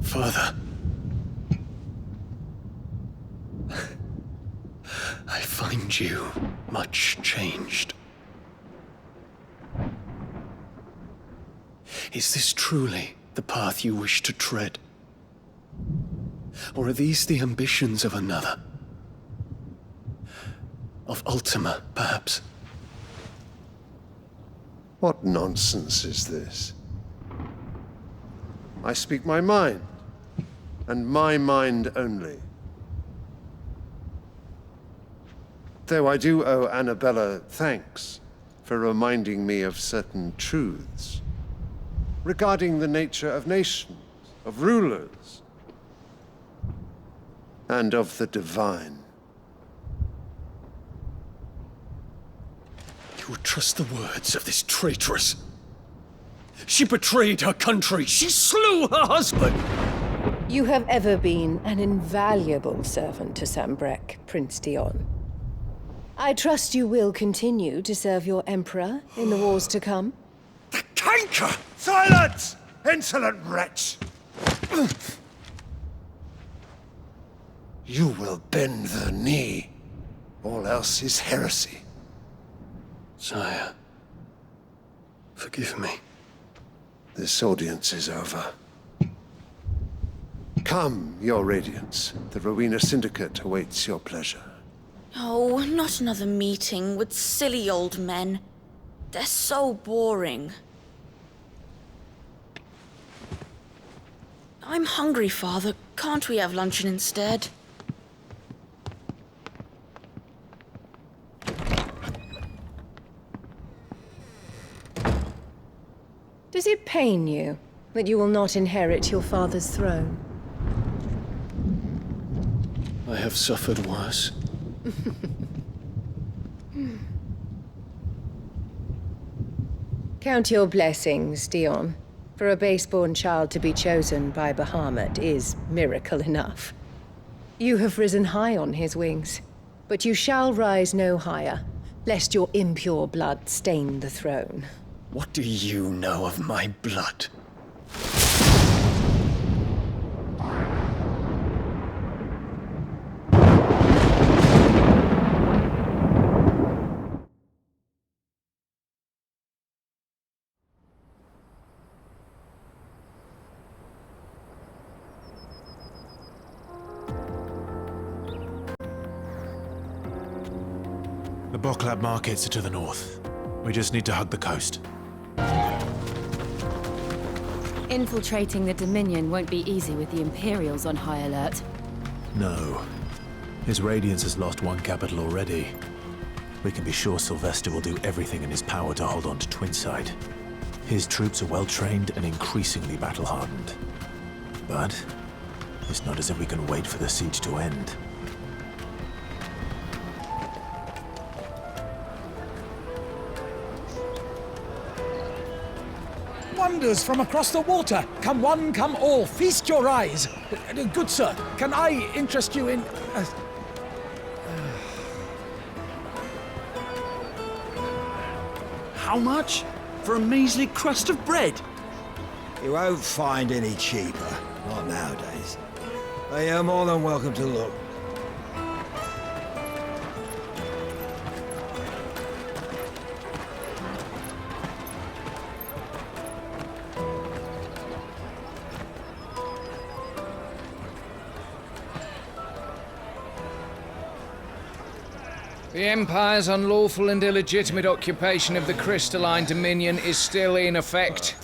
Father. I find you much changed. Is this truly the path you wish to tread? Or are these the ambitions of another? Of Ultima, perhaps? What nonsense is this? I speak my mind, and my mind only. Though I do owe Annabella thanks for reminding me of certain truths regarding the nature of nations, of rulers, and of the divine. You would trust the words of this traitress? She betrayed her country. She slew her husband. You have ever been an invaluable servant to Sanbreque, Prince Dion. I trust you will continue to serve your emperor in the wars to come. The canker! Silence! Insolent wretch! You will bend the knee. All else is heresy. Sire, forgive me. This audience is over. Come, your radiance. The Rowena Syndicate awaits your pleasure. Oh, not another meeting with silly old men. They're so boring. I'm hungry, Father. Can't we have luncheon instead? Does it pain you that you will not inherit your father's throne? I have suffered worse. Count your blessings, Dion. For a base-born child to be chosen by Bahamut is miracle enough. You have risen high on his wings, but you shall rise no higher, lest your impure blood stain the throne. What do you know of my blood? The Boklab markets are to the north. We just need to hug the coast. Infiltrating the Dominion won't be easy with the Imperials on high alert. No. His Radiance has lost one capital already. We can be sure Sylvester will do everything in his power to hold on to Twinside. His troops are well-trained and increasingly battle-hardened. But it's not as if we can wait for the siege to end. Wonders from across the water. Come one, come all, feast your eyes. Good sir, can I interest you in... How much? For a measly crust of bread? You won't find any cheaper. Not nowadays. But you're more than welcome to look. The Empire's unlawful and illegitimate occupation of the Crystalline Dominion is still in effect.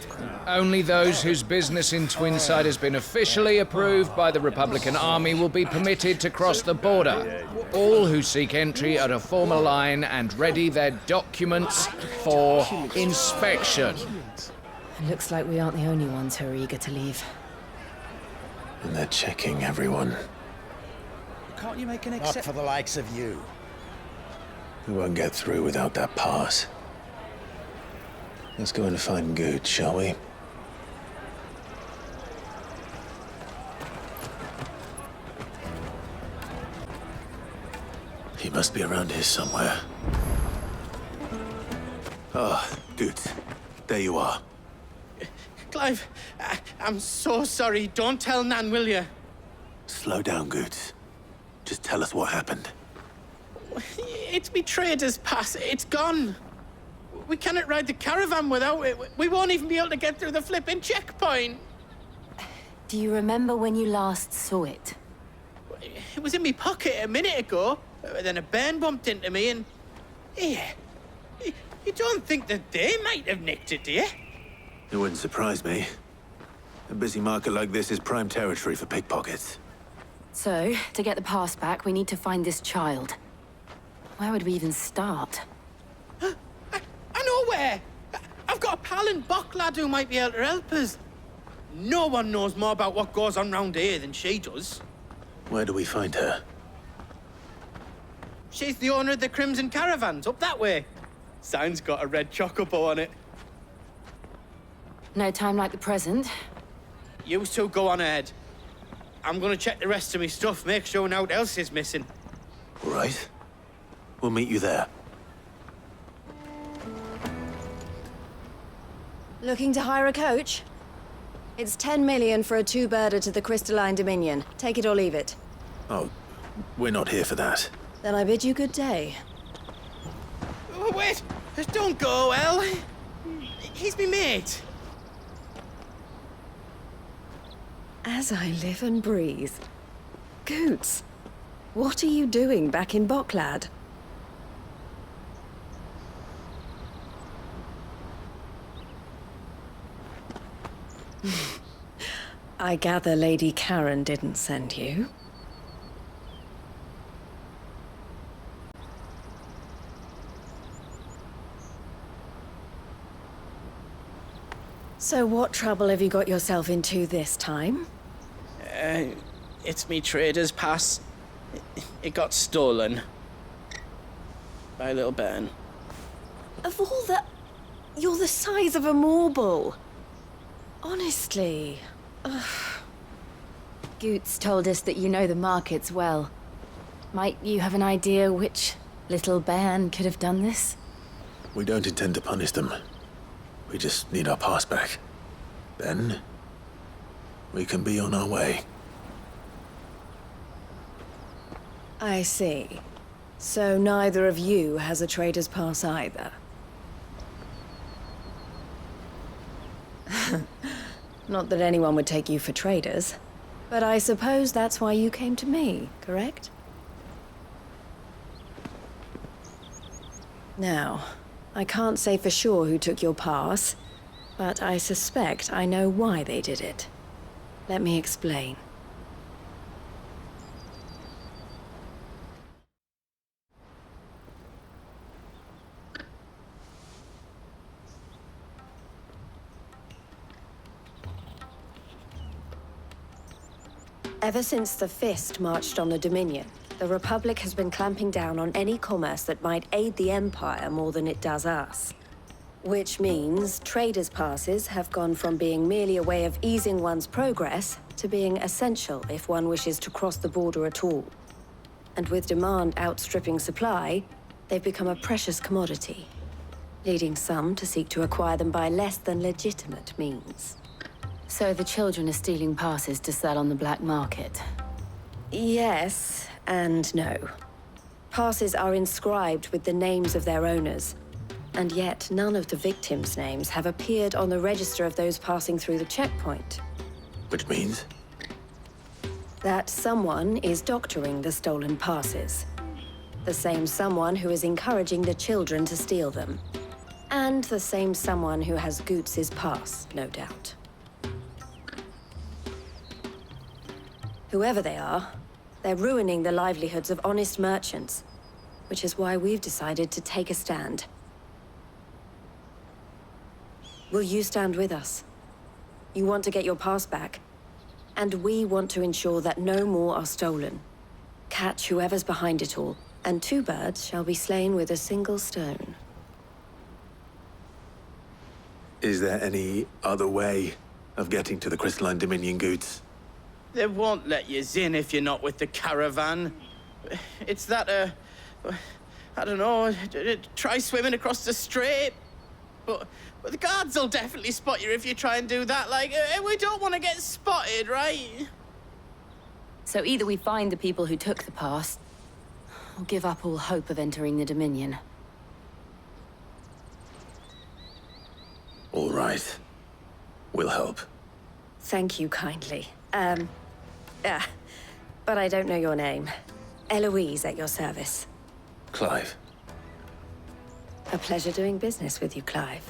Only those whose business in Twinside has been officially approved by the Republican Army will be permitted to cross the border. All who seek entry are to form a line and ready their documents for inspection. It looks like we aren't the only ones who are eager to leave. And they're checking everyone. Can't you make an Not exception? for the likes of you. We won't get through without that pass. Let's go and find Good, shall we? He must be around here somewhere. Ah, Good. There you are. Clive, I'm so sorry. Don't tell Nan, will you? Slow down, Good. Just tell us what happened. It's me trader's pass. It's gone. We cannot ride the caravan without it. We won't even be able to get through the flipping checkpoint. Do you remember when you last saw it? It was in my pocket a minute ago. Then a bairn bumped into me and... Yeah. You don't think that they might have nicked it, do you? It wouldn't surprise me. A busy market like this is prime territory for pickpockets. So, to get the pass back, we need to find this child. Where would we even start? I know where! I've got a pal in Bock lad who might be able to help us. No one knows more about what goes on round here than she does. Where do we find her? She's the owner of the Crimson Caravans, up that way. Sign's got a red chocobo on it. No time like the present. You two go on ahead. I'm gonna check the rest of my stuff, make sure naught else is missing. All right. We'll meet you there. Looking to hire a coach? It's 10 million for a two-birder to the Crystalline Dominion. Take it or leave it. Oh, we're not here for that. Then I bid you good day. Oh, wait! Don't go, El. He's me mate. As I live and breathe. Goots, what are you doing back in Bocklad? I gather Lady Karen didn't send you. So what trouble have you got yourself into this time? It's me trader's pass. It got stolen. By a little bairn. Of all the... You're the size of a marble. Honestly. Ugh. Goots told us that you know the markets well. Might you have an idea which little bairn could have done this? We don't intend to punish them. We just need our pass back. Then, we can be on our way. I see. So neither of you has a trader's pass either. Not that anyone would take you for traders, but I suppose that's why you came to me, correct? Now, I can't say for sure who took your pass, but I suspect I know why they did it. Let me explain. Ever since the Fist marched on the Dominion, the Republic has been clamping down on any commerce that might aid the Empire more than it does us. Which means traders' passes have gone from being merely a way of easing one's progress to being essential if one wishes to cross the border at all. And with demand outstripping supply, they've become a precious commodity, leading some to seek to acquire them by less than legitimate means. So the children are stealing passes to sell on the black market? Yes and no. Passes are inscribed with the names of their owners, and yet none of the victims' names have appeared on the register of those passing through the checkpoint. Which means? That someone is doctoring the stolen passes. The same someone who is encouraging the children to steal them. And the same someone who has Goots' past, no doubt. Whoever they are, they're ruining the livelihoods of honest merchants, which is why we've decided to take a stand. Will you stand with us? You want to get your past back, and we want to ensure that no more are stolen. Catch whoever's behind it all, and 2 birds shall be slain with a single stone. Is there any other way of getting to the Crystalline Dominion Goots? They won't let you in if you're not with the caravan. It's that, I don't know, try swimming across the strait. But the guards will definitely spot you if you try and do that. Like, we don't want to get spotted, right? So either we find the people who took the pass, or give up all hope of entering the Dominion. All right. We'll help. Thank you kindly. But I don't know your name. Eloise at your service. Clive. A pleasure doing business with you, Clive.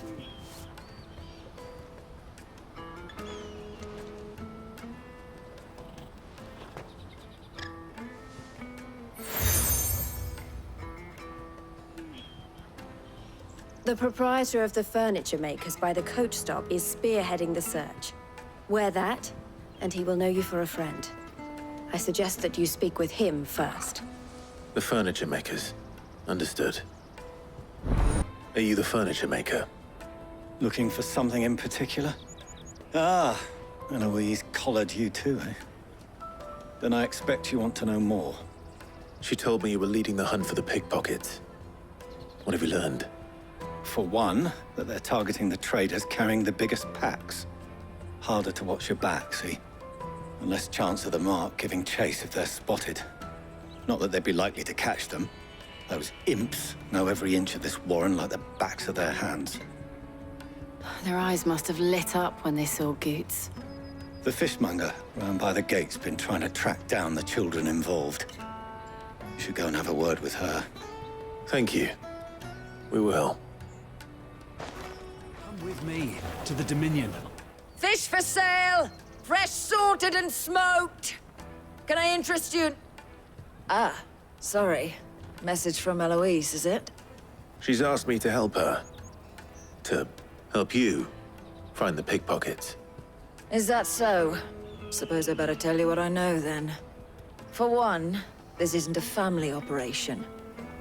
The proprietor of the furniture makers by the coach stop is spearheading the search. Wear that, and he will know you for a friend. I suggest that you speak with him first. The furniture makers. Understood. Are you the furniture maker? Looking for something in particular? Ah, Eloise collared you too, eh? Then I expect you want to know more. She told me you were leading the hunt for the pickpockets. What have you learned? For one, that they're targeting the traders carrying the biggest packs. Harder to watch your back, see? And less chance of the mark giving chase if they're spotted. Not that they'd be likely to catch them. Those imps know every inch of this warren like the backs of their hands. Their eyes must have lit up when they saw Goots. The fishmonger round by the gate's been trying to track down the children involved. You should go and have a word with her. Thank you. We will. Come with me to the Dominion. Fish for sale! Fresh sorted and smoked! Can I interest you? Ah, sorry. Message from Eloise, is it? She's asked me to help her. To help you find the pickpockets. Is that so? Suppose I better tell you what I know, then. For one, this isn't a family operation.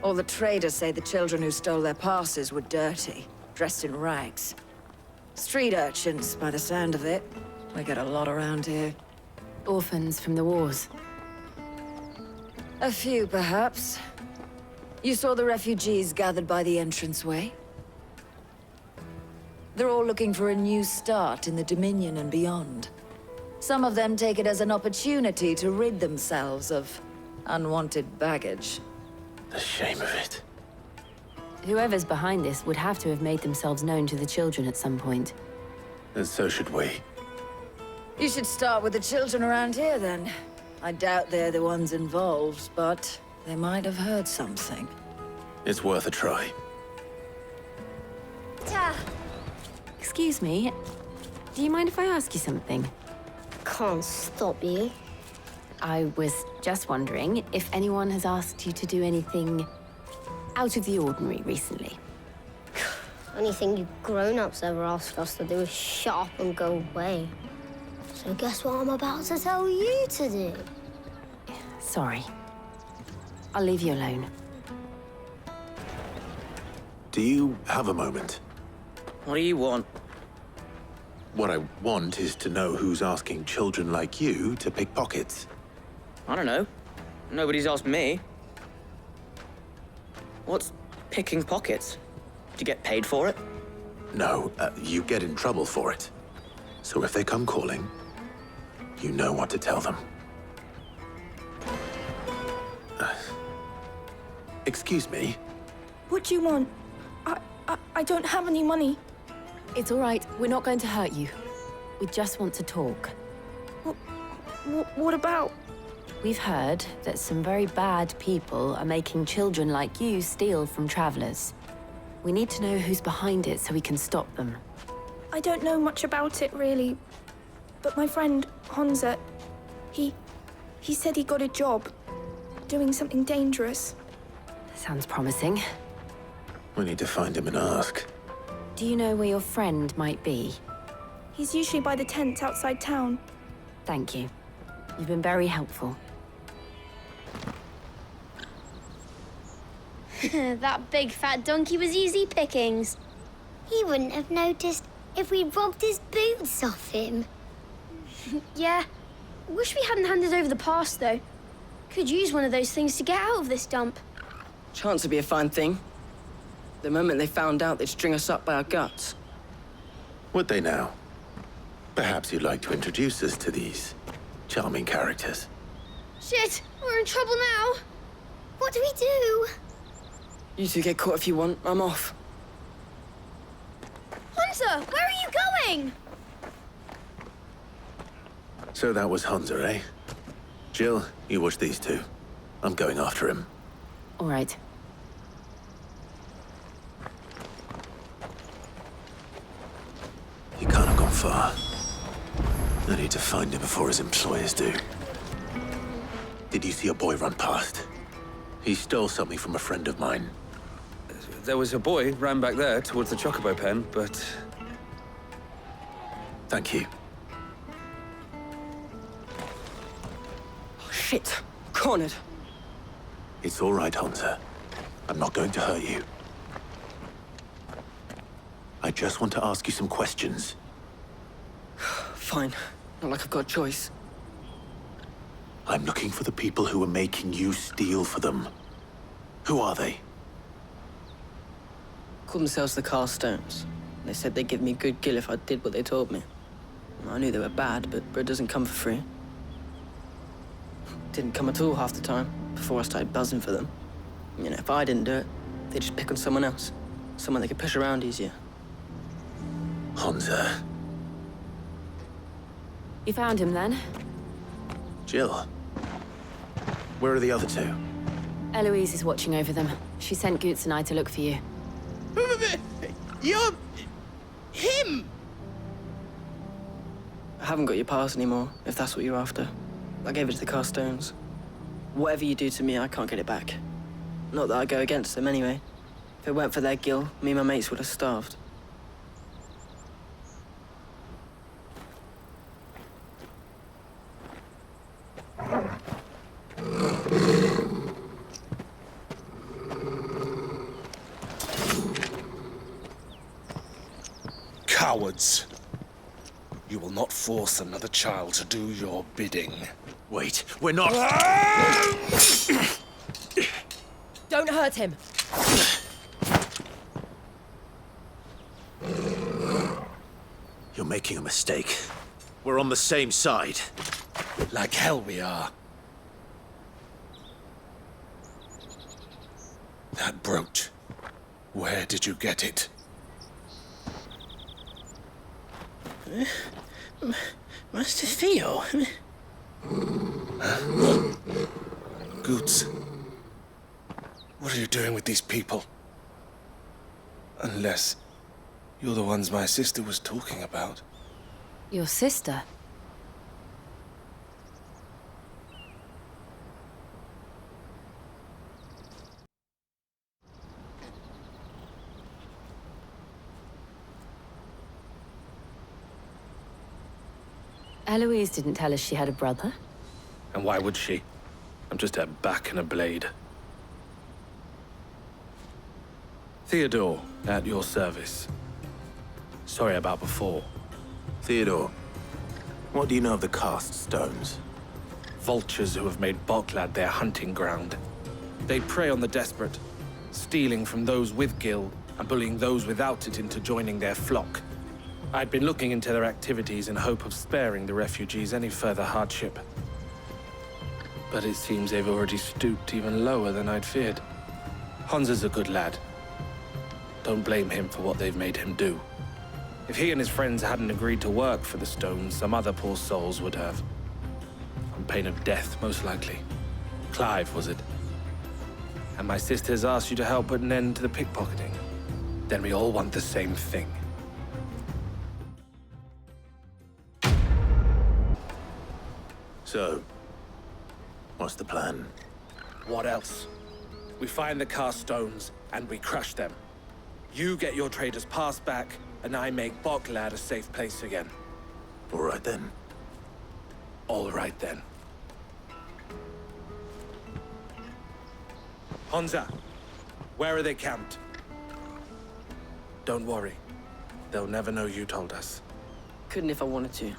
All the traders say the children who stole their passes were dirty, dressed in rags. Street urchins, by the sound of it. We get a lot around here. Orphans from the wars. A few, perhaps. You saw the refugees gathered by the entranceway? They're all looking for a new start in the Dominion and beyond. Some of them take it as an opportunity to rid themselves of unwanted baggage. The shame of it. Whoever's behind this would have to have made themselves known to the children at some point. And so should we. You should start with the children around here, then. I doubt they're the ones involved, but they might have heard something. It's worth a try. Excuse me, do you mind if I ask you something? Can't stop you. I was just wondering if anyone has asked you to do anything out of the ordinary recently. Anything you grown-ups ever ask us to do is shut up and go away. So guess what I'm about to tell you to do? Sorry. I'll leave you alone. Do you have a moment? What do you want? What I want is to know who's asking children like you to pick pockets. I don't know. Nobody's asked me. What's picking pockets? Do you get paid for it? No, you get in trouble for it. So if they come calling, you know what to tell them. Excuse me? What do you want? I don't have any money. It's all right. We're not going to hurt you. We just want to talk. What about? We've heard that some very bad people are making children like you steal from travelers. We need to know who's behind it so we can stop them. I don't know much about it, really. But my friend, Honza, he said he got a job doing something dangerous. Sounds promising. We need to find him and ask. Do you know where your friend might be? He's usually by the tents outside town. Thank you. You've been very helpful. That big fat donkey was easy pickings. He wouldn't have noticed if we'd robbed his boots off him. Yeah. Wish we hadn't handed over the pass, though. Could use one of those things to get out of this dump. Chance would be a fine thing. The moment they found out, they'd string us up by our guts. Would they now? Perhaps you'd like to introduce us to these charming characters. Shit, we're in trouble now. What do we do? You two get caught if you want. I'm off. Hunter, where are you going? So that was Hunter, eh? Jill, you watch these two. I'm going after him. All right. He can't have gone far. I need to find him before his employers do. Did you see a boy run past? He stole something from a friend of mine. There was a boy ran back there towards the Chocobo pen, but... Thank you. Oh, shit. Cornered. It's all right, Hunter. I'm not going to hurt you. I just want to ask you some questions. Fine. Not like I've got a choice. I'm looking for the people who are making you steal for them. Who are they? Called themselves the Carstones. They said they'd give me good gill if I did what they told me. I knew they were bad, but bread doesn't come for free. Didn't come at all half the time, before I started buzzing for them. You know, if I didn't do it, they'd just pick on someone else. Someone they could push around easier. Hunter. You found him then? Jill. Where are the other two? Eloise is watching over them. She sent Goots and I to look for you. You're... him! I haven't got your pass anymore, if that's what you're after. I gave it to the Carstones. Whatever you do to me, I can't get it back. Not that I go against them anyway. If it weren't for their gill, me and my mates would have starved. Cowards. You will not force another child to do your bidding. Wait, we're not... Don't hurt him. You're making a mistake. We're on the same side. Like hell we are. That brooch. Where did you get it? Master Theo. Goots. What are you doing with these people? Unless you're the ones my sister was talking about. Your sister? Eloise didn't tell us she had a brother. And why would she? I'm just her back and a blade. Theodore, at your service. Sorry about before. Theodore, what do you know of the cast stones? Vultures who have made Boklad their hunting ground. They prey on the desperate, stealing from those with gill and bullying those without it into joining their flock. I'd been looking into their activities in hope of sparing the refugees any further hardship. But it seems they've already stooped even lower than I'd feared. Hunza's a good lad. Don't blame him for what they've made him do. If he and his friends hadn't agreed to work for the stones, some other poor souls would have. I'm pain of death, most likely. Clive, was it? And my sisters asked you to help put an end to the pickpocketing. Then we all want the same thing. So, what's the plan? What else? We find the cast stones, and we crush them. You get your trader's pass back, and I make Boklad a safe place again. All right then. All right then. Honza, where are they camped? Don't worry. They'll never know you told us. Couldn't if I wanted to.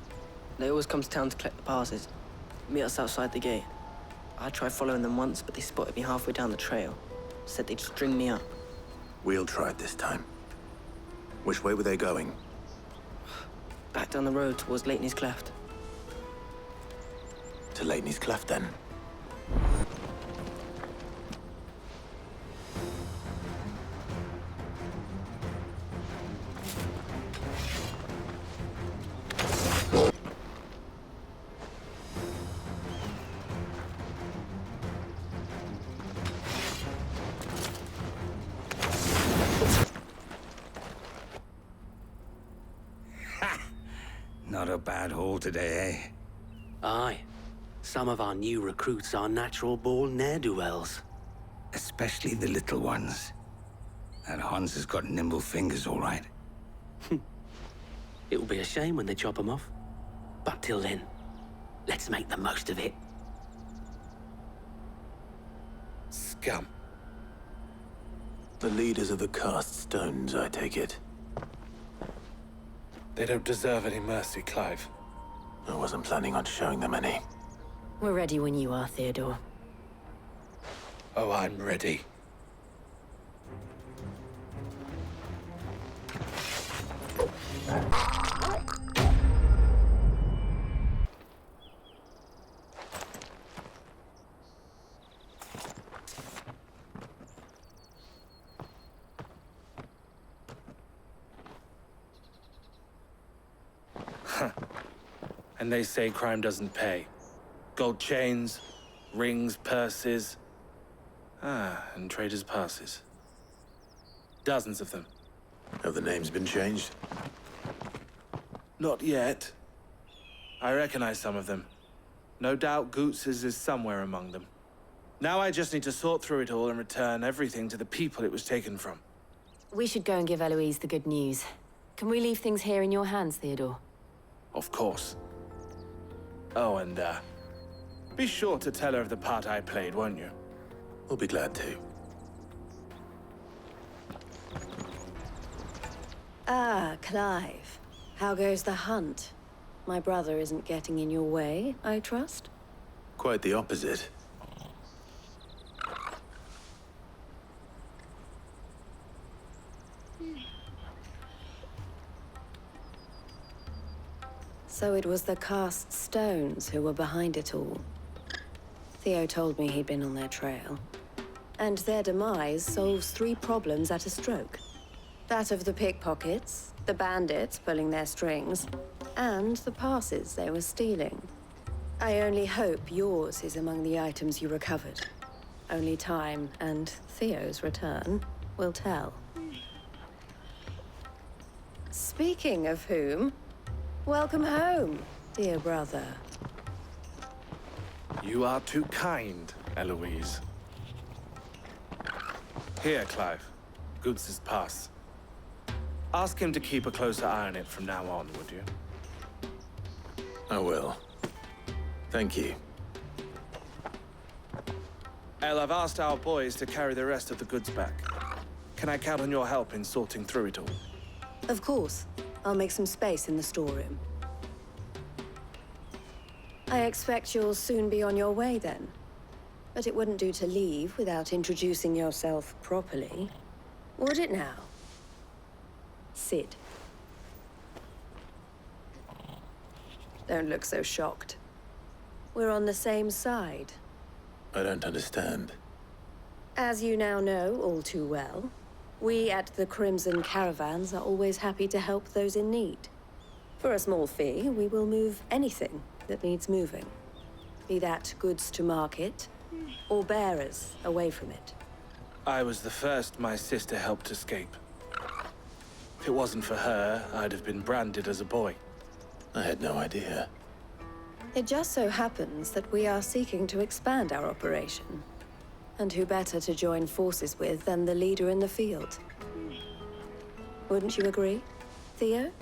They always come to town to collect the passes. Meet us outside the gate. I tried following them once, but they spotted me halfway down the trail. Said they'd string me up. We'll try it this time. Which way were they going? Back down the road towards Lateney's Cleft. To Lateney's Cleft, then. Not a bad haul today, eh? Aye. Some of our new recruits are natural-born ne'er-do-wells. Especially the little ones. That Hans has got nimble fingers, all right. It will be a shame when they chop them off. But till then, let's make the most of it. Scum. The leaders of the cast stones, I take it. They don't deserve any mercy, Clive. I wasn't planning on showing them any. We're ready when you are, Theodore. Oh, I'm ready. And they say crime doesn't pay. Gold chains, rings, purses. And traders' passes. Dozens of them. Have the names been changed? Not yet. I recognize some of them. No doubt Goots's is somewhere among them. Now I just need to sort through it all and return everything to the people it was taken from. We should go and give Eloise the good news. Can we leave things here in your hands, Theodore? Of course. Oh, and, be sure to tell her of the part I played, won't you? We'll be glad to. Ah, Clive. How goes the hunt? My brother isn't getting in your way, I trust? Quite the opposite. So it was the cast stones who were behind it all. Theo told me he'd been on their trail. And their demise solves 3 problems at a stroke. That of the pickpockets, the bandits pulling their strings, and the passes they were stealing. I only hope yours is among the items you recovered. Only time and Theo's return will tell. Speaking of whom, welcome home, dear brother. You are too kind, Eloise. Here, Clive. Goots's pass. Ask him to keep a closer eye on it from now on, would you? I will. Thank you. El, I've asked our boys to carry the rest of the goods back. Can I count on your help in sorting through it all? Of course. I'll make some space in the storeroom. I expect you'll soon be on your way then. But it wouldn't do to leave without introducing yourself properly. Would it now? Sid. Don't look so shocked. We're on the same side. I don't understand. As you now know all too well, we at the Crimson Caravans are always happy to help those in need. For a small fee, we will move anything that needs moving. Be that goods to market, or bearers away from it. I was the first my sister helped escape. If it wasn't for her, I'd have been branded as a boy. I had no idea. It just so happens that we are seeking to expand our operation. And who better to join forces with than the leader in the field? Wouldn't you agree, Theo?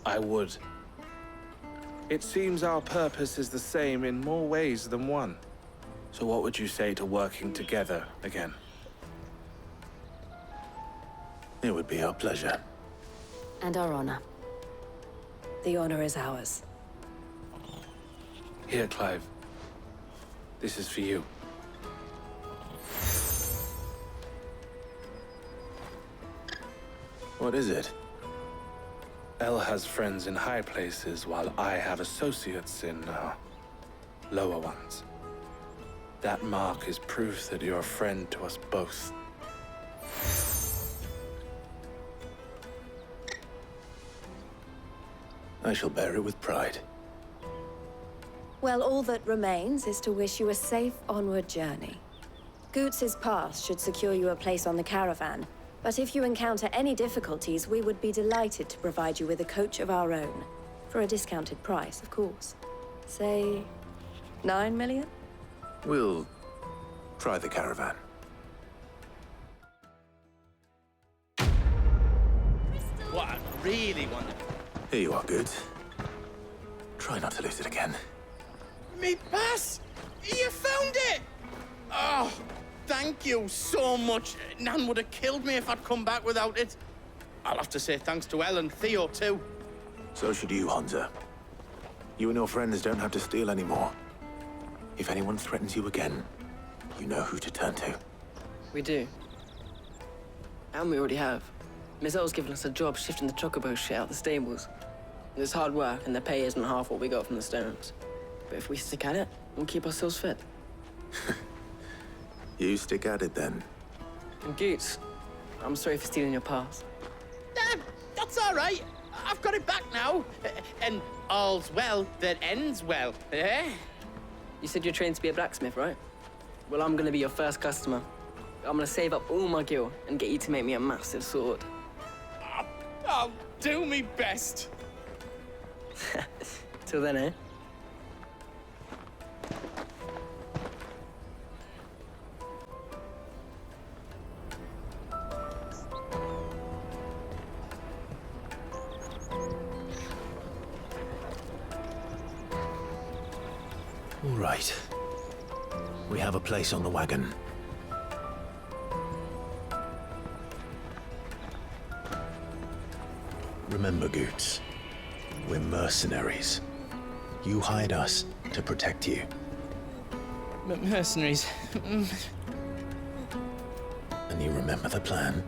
I would. It seems our purpose is the same in more ways than one. So what would you say to working together again? It would be our pleasure. And our honor. The honor is ours. Here, Clive. This is for you. What is it? Elle has friends in high places, while I have associates in, lower ones. That mark is proof that you're a friend to us both. I shall bear it with pride. Well, all that remains is to wish you a safe onward journey. Goots's pass should secure you a place on the caravan, but if you encounter any difficulties, we would be delighted to provide you with a coach of our own. For a discounted price, of course. Say, 9 million? We'll try the caravan. What I really wanted. Here you are, Goots. Try not to lose it again. Me pass! You found it! Oh, thank you so much. Nan would have killed me if I'd come back without it. I'll have to say thanks to Elle and Theo, too. So should you, Hansa. You and your friends don't have to steal anymore. If anyone threatens you again, you know who to turn to. We do. And we already have. Miss Elle's given us a job shifting the chocobo shit out the stables. It's hard work, and the pay isn't half what we got from the stones. But if we stick at it, we'll keep ourselves fit. You stick at it, then. And Goots, I'm sorry for stealing your pass. That's all right. I've got it back now. And all's well that ends well, eh? You said you're trained to be a blacksmith, right? Well, I'm gonna be your first customer. I'm gonna save up all my gil and get you to make me a massive sword. I'll do me best. Till then, eh? All right. We have a place on the wagon. Remember, Goots, we're mercenaries. You hired us to protect you. But mercenaries. And you remember the plan?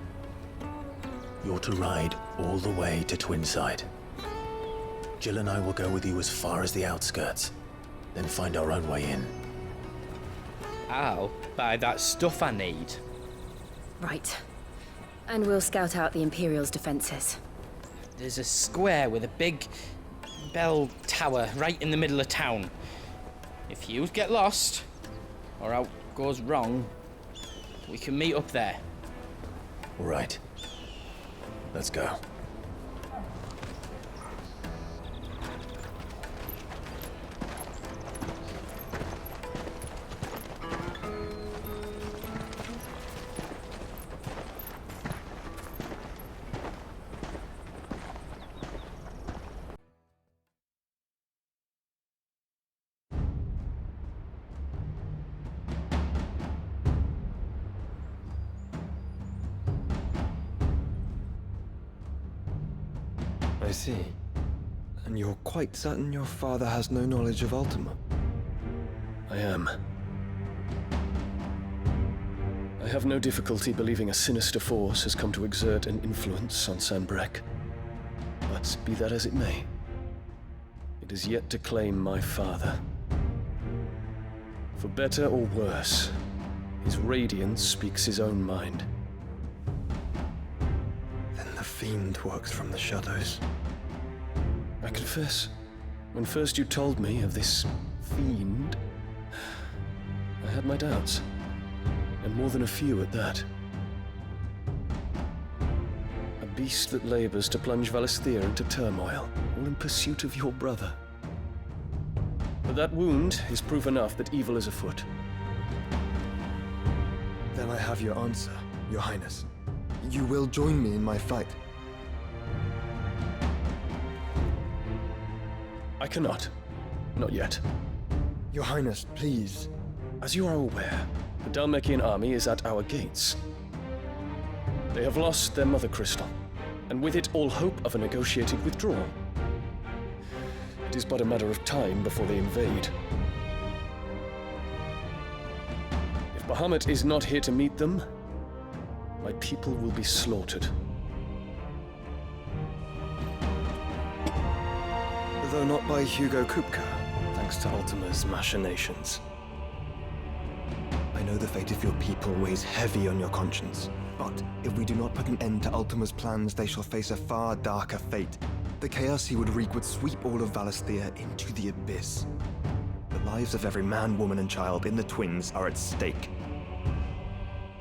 You're to ride all the way to Twinside. Jill and I will go with you as far as the outskirts, then find our own way in. I'll buy that stuff I need. Right. And we'll scout out the Imperial's defenses. There's a square with a big bell tower right in the middle of town. If you get lost, or out goes wrong, we can meet up there. All right. Let's go. I see. And you're quite certain your father has no knowledge of Ultima? I am. I have no difficulty believing a sinister force has come to exert an influence on Sanbreque. But be that as it may, it is yet to claim my father. For better or worse, his radiance speaks his own mind. Then the fiend works from the shadows. I confess, when first you told me of this fiend, had my doubts. And more than a few at that. A beast that labors to plunge Valisthea into turmoil, all in pursuit of your brother. But that wound is proof enough that evil is afoot. Then I have your answer, Your Highness. You will join me in my fight. I cannot. Not yet. Your Highness, please. As you are aware, the Dhalmekian army is at our gates. They have lost their mother crystal, and with it all hope of a negotiated withdrawal. It is but a matter of time before they invade. If Bahamut is not here to meet them, my people will be slaughtered. Though not by Hugo Kupka, thanks to Ultima's machinations. I know the fate of your people weighs heavy on your conscience, but if we do not put an end to Ultima's plans, they shall face a far darker fate. The chaos he would wreak would sweep all of Valisthea into the abyss. The lives of every man, woman, and child in the Twins are at stake.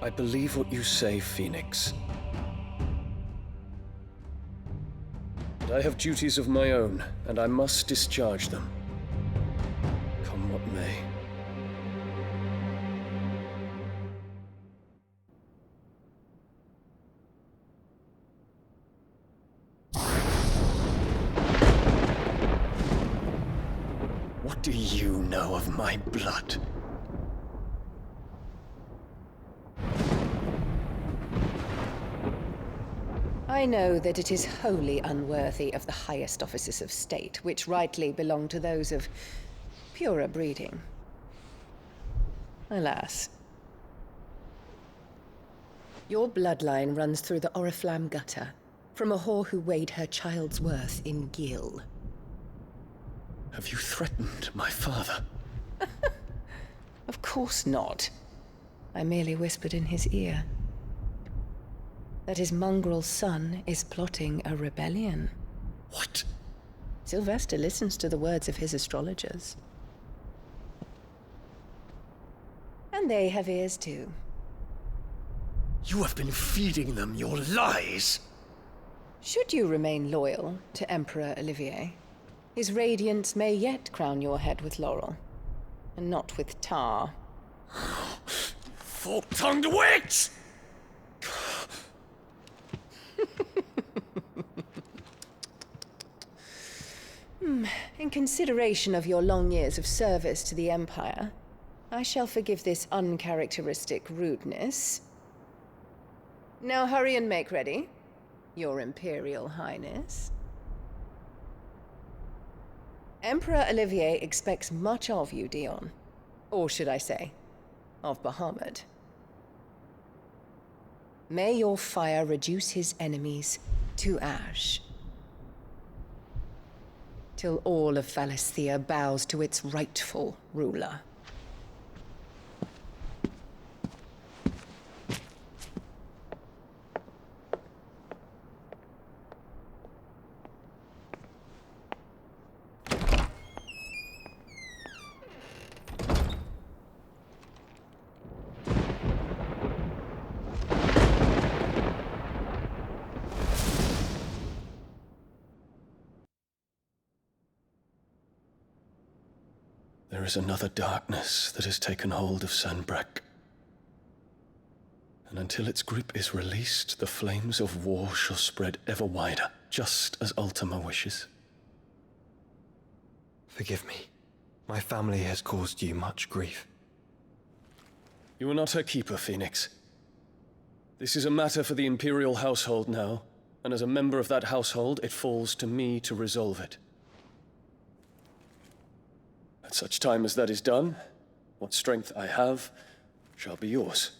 I believe what you say, Phoenix. But I have duties of my own, and I must discharge them. Come what may. What do you know of my blood? I know that it is wholly unworthy of the highest offices of state, which rightly belong to those of purer breeding. Alas. Your bloodline runs through the Oriflamme gutter, from a whore who weighed her child's worth in Gil. Have you threatened my father? Of course not. I merely whispered in his ear that his mongrel son is plotting a rebellion. What? Sylvester listens to the words of his astrologers. And they have ears too. You have been feeding them your lies! Should you remain loyal to Emperor Olivier, his radiance may yet crown your head with laurel, and not with tar. Fork-tongued witch! In consideration of your long years of service to the Empire, I shall forgive this uncharacteristic rudeness. Now hurry and make ready, Your Imperial Highness. Emperor Olivier expects much of you, Dion. Or should I say, of Bahamut. May your fire reduce his enemies to ash, till all of Valisthea bows to its rightful ruler. There is another darkness that has taken hold of Sanbreque. And until its grip is released, the flames of war shall spread ever wider, just as Ultima wishes. Forgive me. My family has caused you much grief. You are not her keeper, Phoenix. This is a matter for the Imperial household now, and as a member of that household, it falls to me to resolve it. At such time as that is done, what strength I have shall be yours.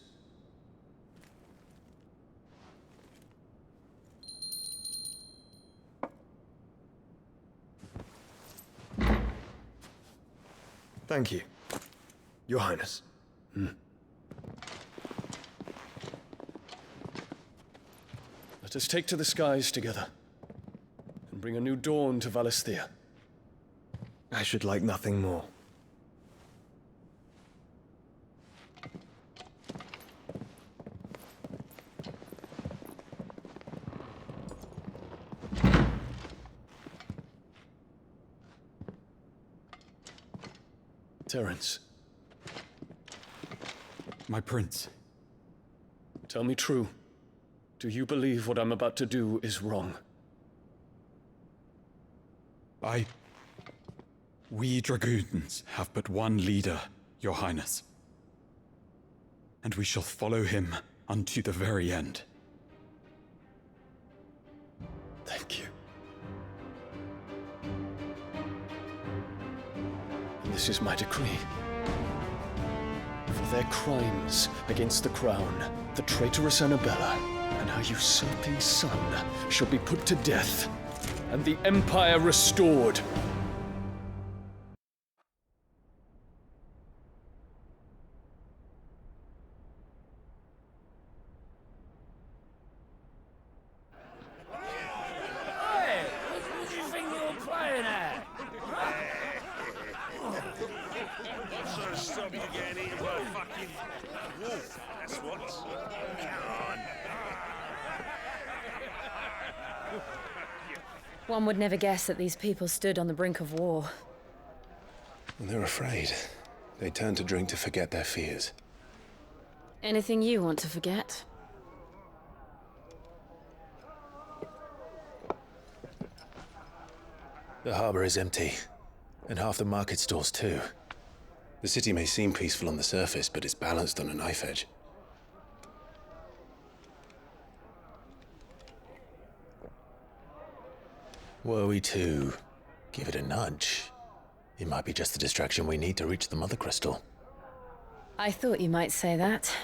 Thank you, Your Highness. Let us take to the skies together, and bring a new dawn to Valisthea. I should like nothing more. Terence. My prince. Tell me true. Do you believe what I'm about to do is wrong? We dragoons have but one leader, Your Highness. And we shall follow him unto the very end. Thank you. This is my decree. For their crimes against the crown, the traitorous Annabella and her usurping son shall be put to death, and the Empire restored. Hey, what do you think you're playing at? What's gonna stop you getting eaten by a fucking wolf? That's what. Come on. One would never guess that these people stood on the brink of war. And they're afraid. They turn to drink to forget their fears. Anything you want to forget? The harbor is empty, and half the market stalls too. The city may seem peaceful on the surface, but it's balanced on a knife edge. Were we to give it a nudge, it might be just the distraction we need to reach the Mother Crystal. I thought you might say that.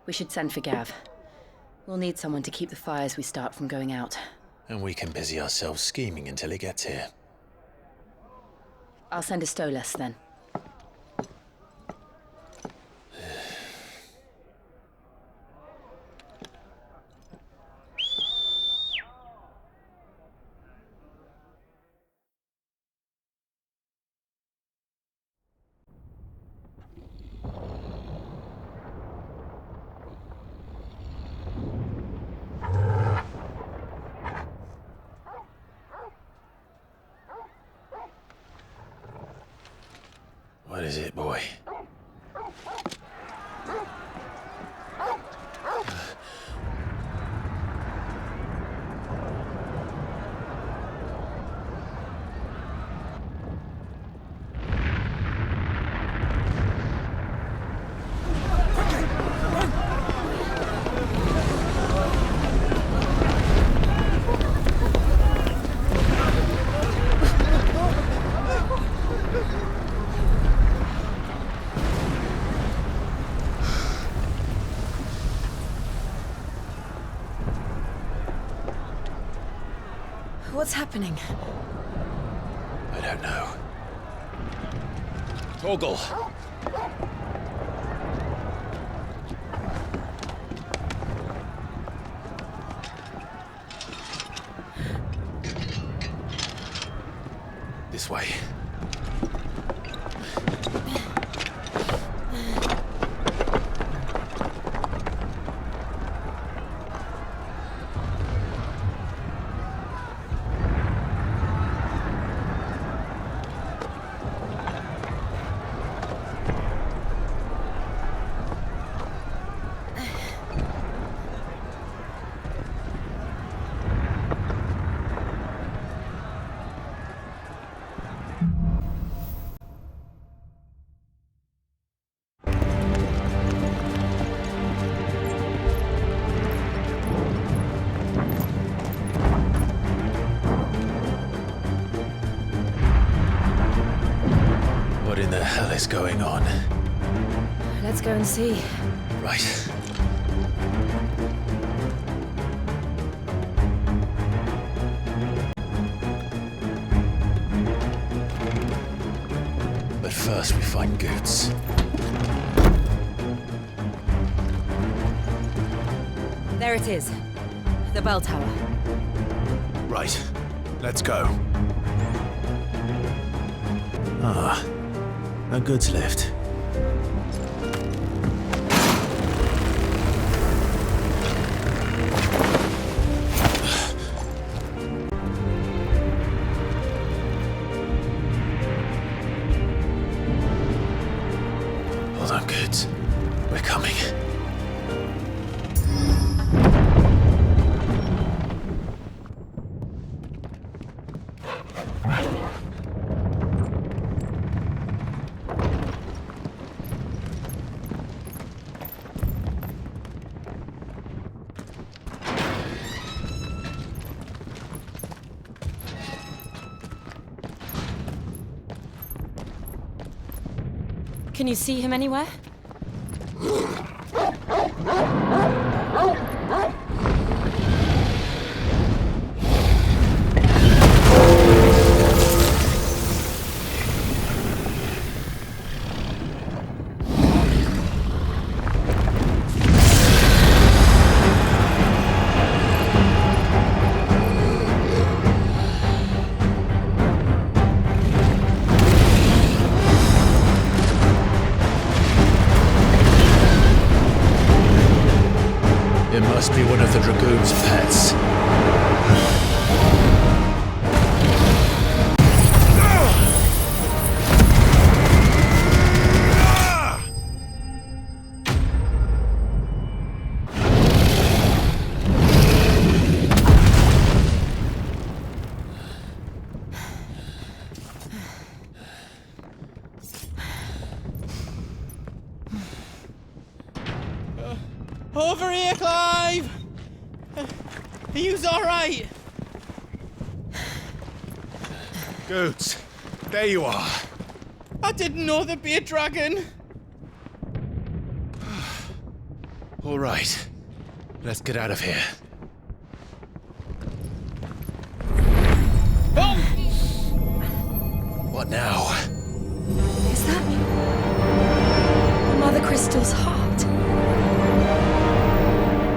We should send for Gav. We'll need someone to keep the fires we start from going out. And we can busy ourselves scheming until he gets here. I'll send a Stolas then. What is it, boy? What's happening? I don't know. Torgal! This way. What in the hell is going on? Let's go and see. Right. But first we find Goots. There it is. The bell tower. Right. Let's go. Ah. A goods lift. Can you see him anywhere? It must be one of the Dragoon's pets. Over here, Clive! Are yous alright? Goots, there you are. I didn't know there'd be a dragon. All right, let's get out of here. Oh! What now? Is that Mother Crystal's heart?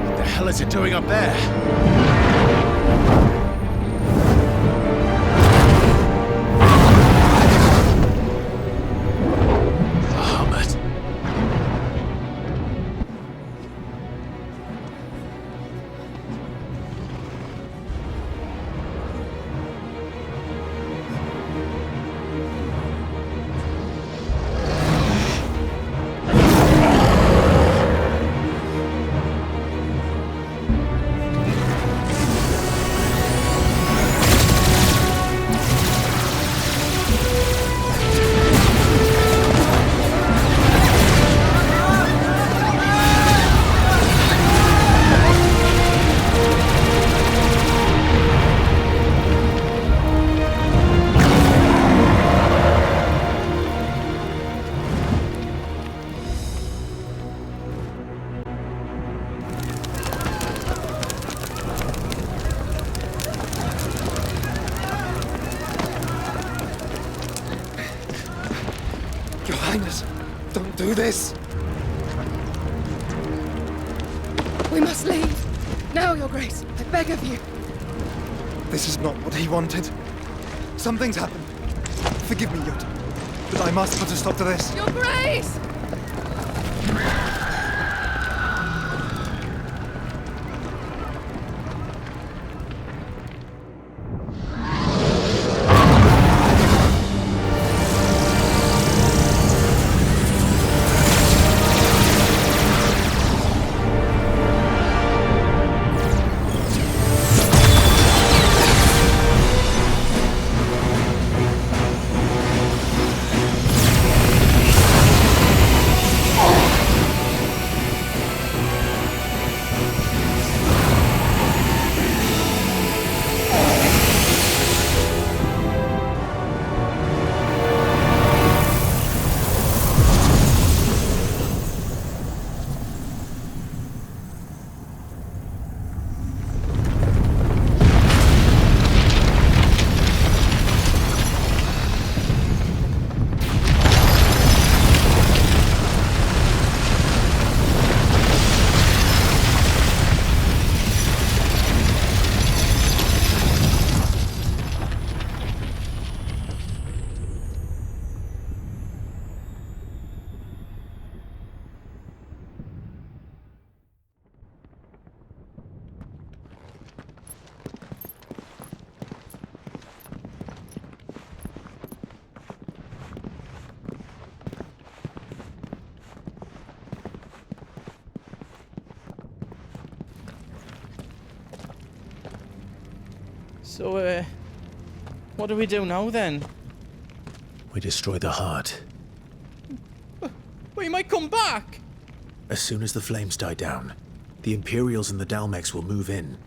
What the hell is it doing up there? Bahamut. Your Highness, don't do this! We must leave. Now, Your Grace. I beg of you. This is not what he wanted. Something's happened. Forgive me, Yot, but I must put a stop to this. Your Grace! So, what do we do now then? We destroy the heart. We might come back! As soon as the flames die down, the Imperials and the Dalmex will move in.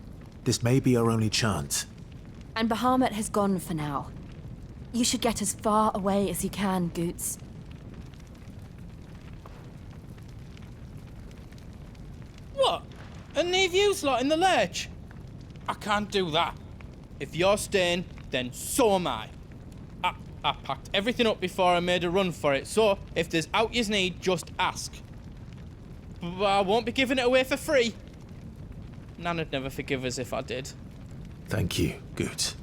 This may be our only chance. And Bahamut has gone for now. You should get as far away as you can, Goots. And leave you lot in the lurch? I can't do that. If you're staying, then so am I. I packed everything up before I made a run for it, so if there's out you need, just ask. But I won't be giving it away for free. Nana'd never forgive us if I did. Thank you, Goot.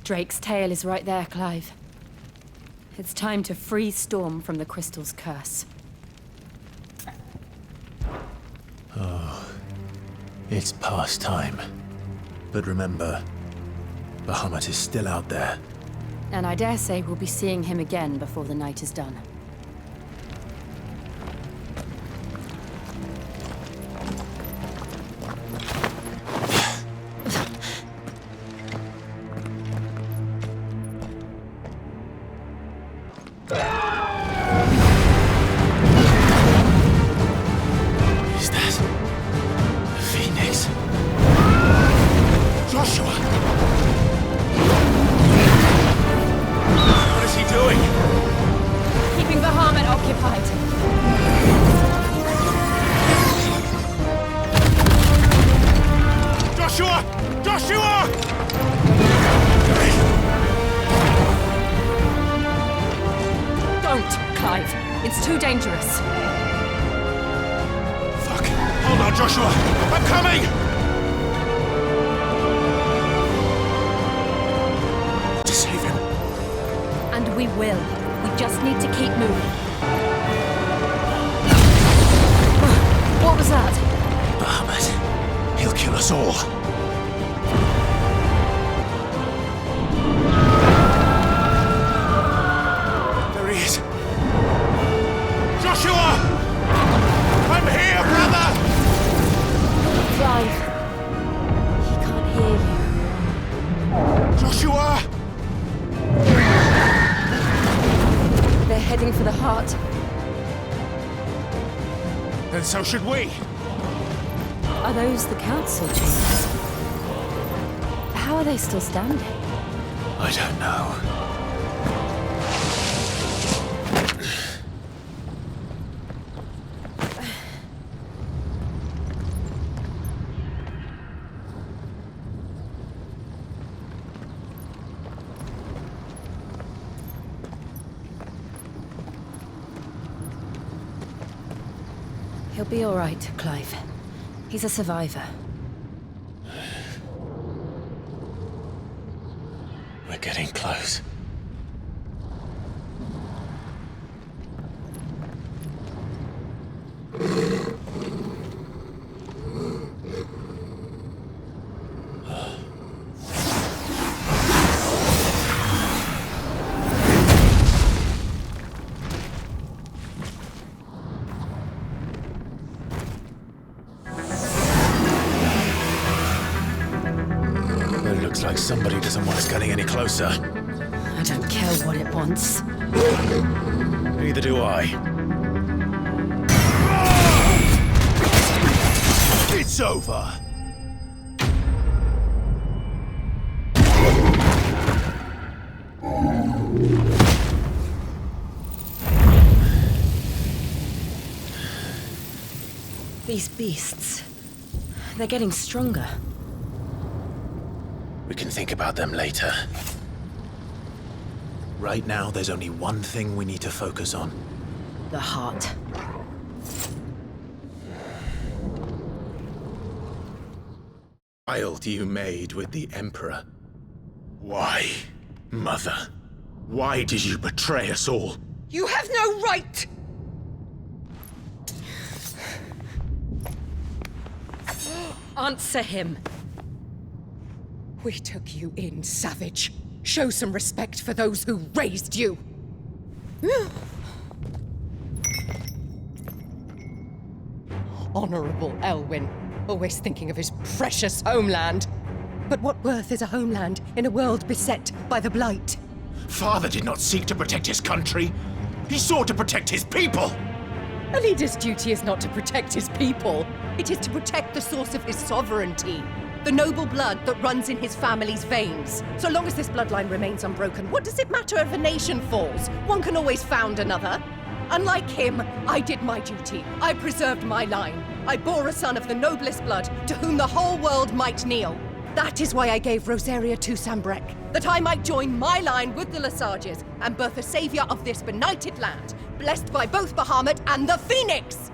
Drake's tail is right there, Clive. It's time to free Storm from the crystal's curse. Oh, it's past time. But remember, Bahamut is still out there. And I dare say we'll be seeing him again before the night is done. Is that a phoenix? Joshua! What is he doing? Keeping Bahamut occupied. Joshua! Joshua! Don't, Clive. It's too dangerous. Fuck! Hold on, Joshua! I'm coming! To save him. And we will. We just need to keep moving. What was that? Bahamut. He'll kill us all. There he is. Joshua! I'm here, brother! Clive. He can't hear you. Joshua! They're heading for the heart. Then so should we. Are those the council chambers? How are they still standing? I don't know. He'll be all right, Clive. He's a survivor. We're getting close. It looks like somebody doesn't want us getting any closer. I don't care what it wants. Neither do I. It's over! These beasts, they're getting stronger. We can think about them later. Right now, there's only one thing we need to focus on. The heart. Child you made with the Emperor. Why, Mother? Why did you betray us all? You have no right! Answer him. We took you in, savage. Show some respect for those who raised you. Honorable Elwyn, always thinking of his precious homeland. But what worth is a homeland in a world beset by the Blight? Father did not seek to protect his country. He sought to protect his people. A leader's duty is not to protect his people. It is to protect the source of his sovereignty. The noble blood that runs in his family's veins. So long as this bloodline remains unbroken, what does it matter if a nation falls? One can always found another. Unlike him, I did my duty. I preserved my line. I bore a son of the noblest blood, to whom the whole world might kneel. That is why I gave Rosaria to Sanbreque, that I might join my line with the Lesages and birth a savior of this benighted land, blessed by both Bahamut and the Phoenix!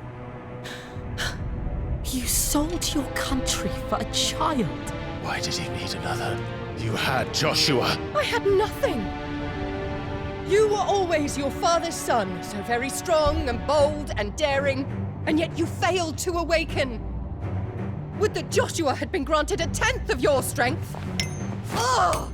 You sold your country for a child. Why did he need another? You had Joshua. I had nothing. You were always your father's son, so very strong and bold and daring, and yet you failed to awaken. Would that Joshua had been granted 1/10 of your strength. Oh!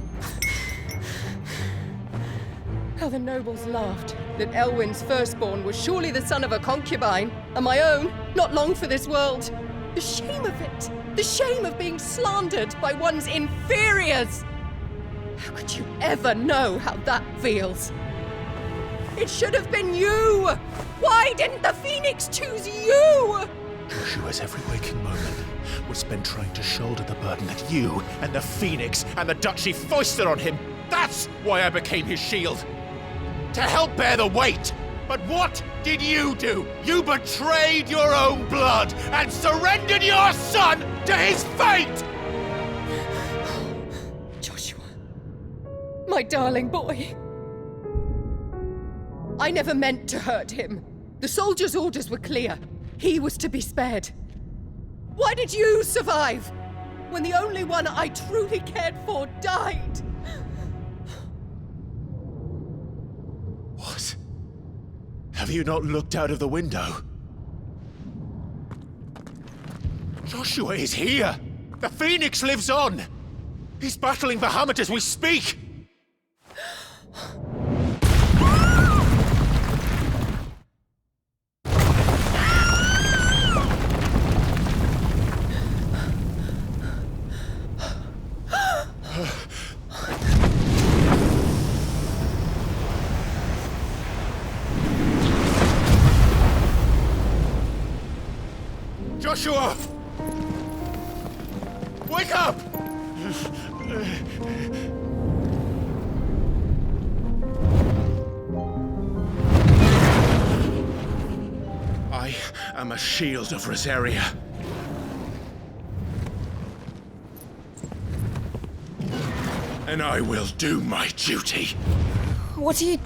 How the nobles laughed that Elwyn's firstborn was surely the son of a concubine, and my own, not long for this world. The shame of it! The shame of being slandered by one's inferiors! How could you ever know how that feels? It should have been you! Why didn't the Phoenix choose you? Joshua's every waking moment was spent trying to shoulder the burden that you and the Phoenix and the Duchy foisted on him. That's why I became his shield. To help bear the weight. But what did you do? You betrayed your own blood and surrendered your son to his fate! Joshua, my darling boy. I never meant to hurt him. The soldiers' orders were clear. He was to be spared. Why did you survive when the only one I truly cared for died? What? Have you not looked out of the window? Joshua is here! The Phoenix lives on! He's battling Bahamut as we speak! Joshua! Wake up! I am a shield of Rosaria. And I will do my duty. What are you...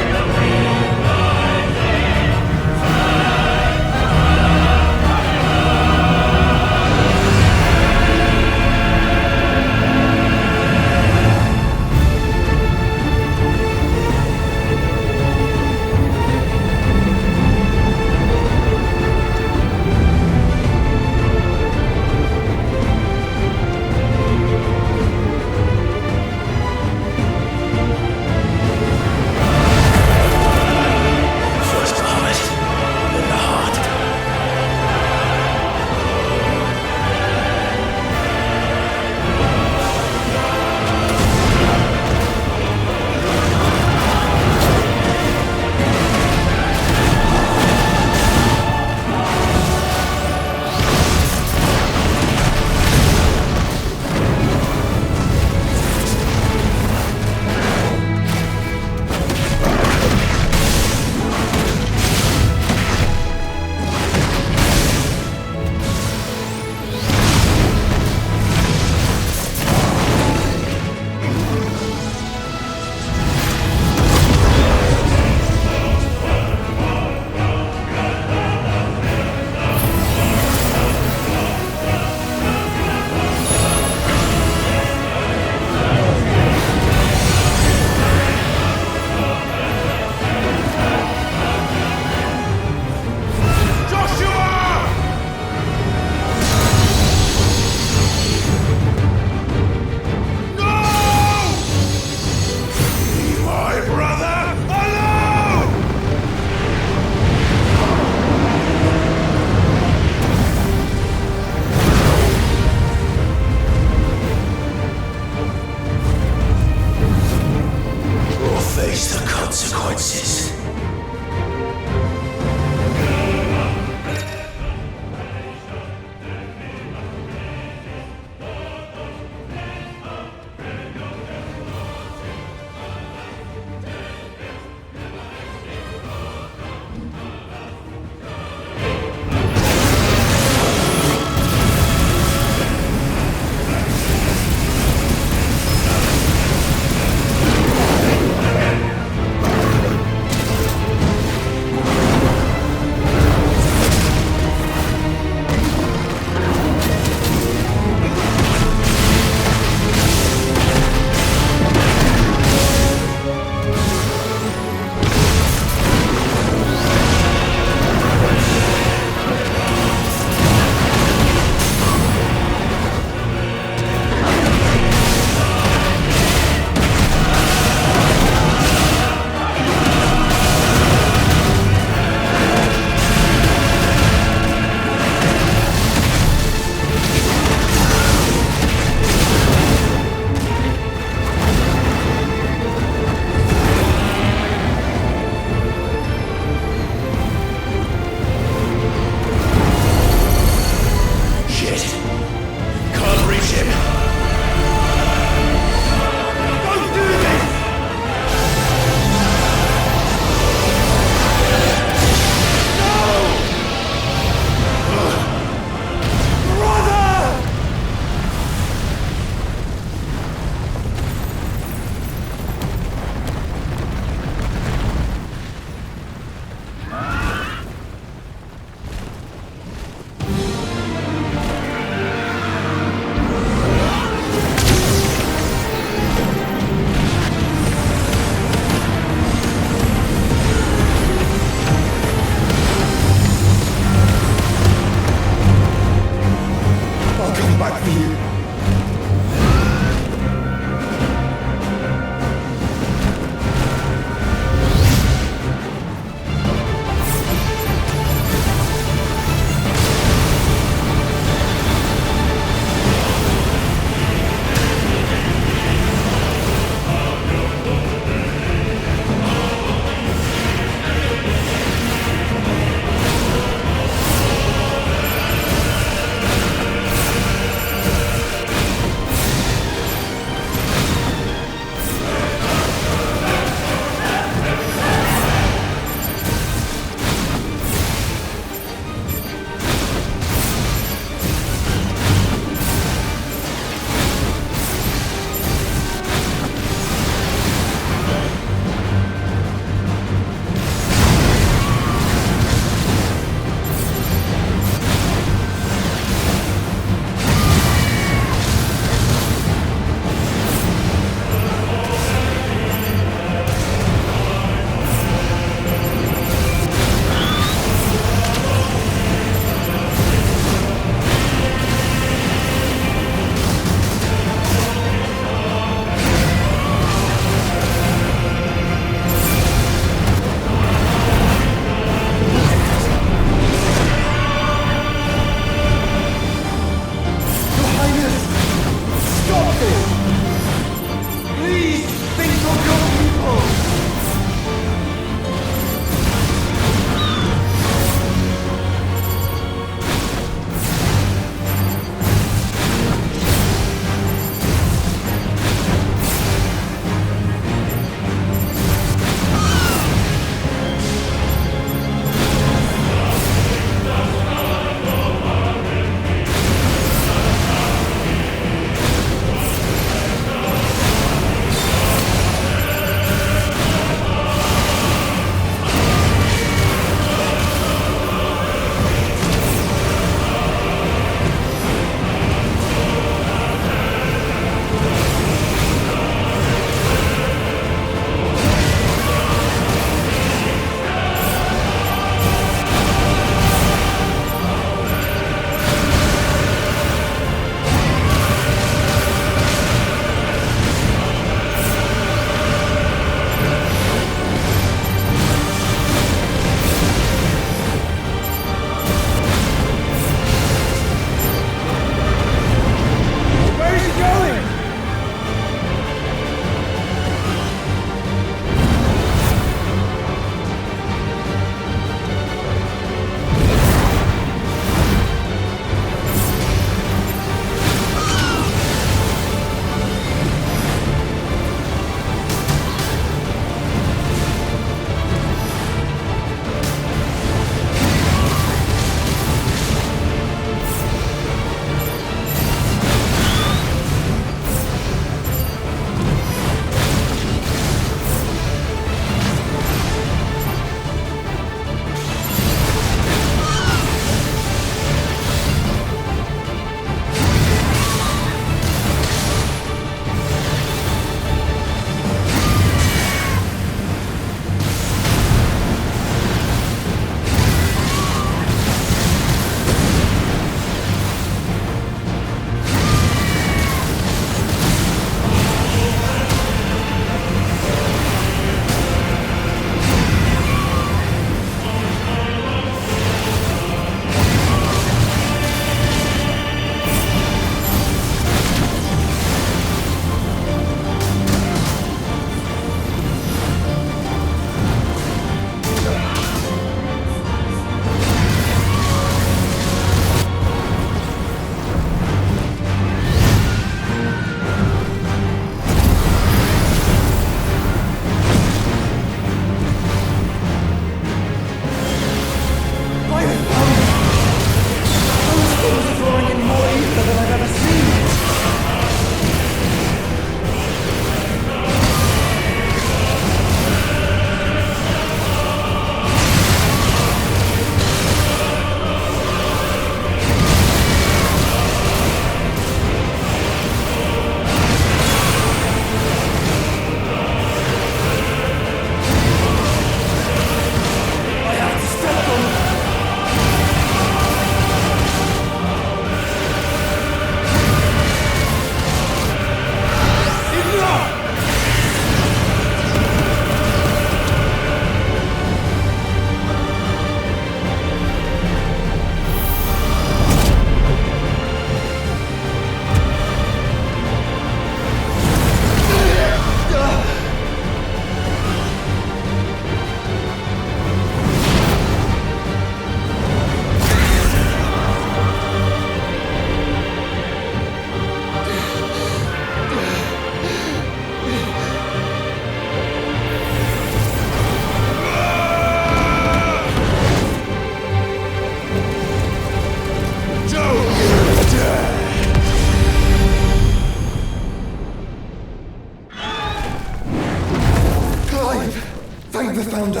founder.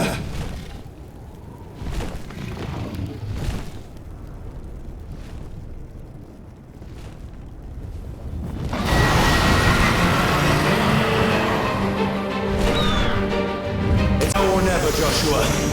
It's now or never, Joshua.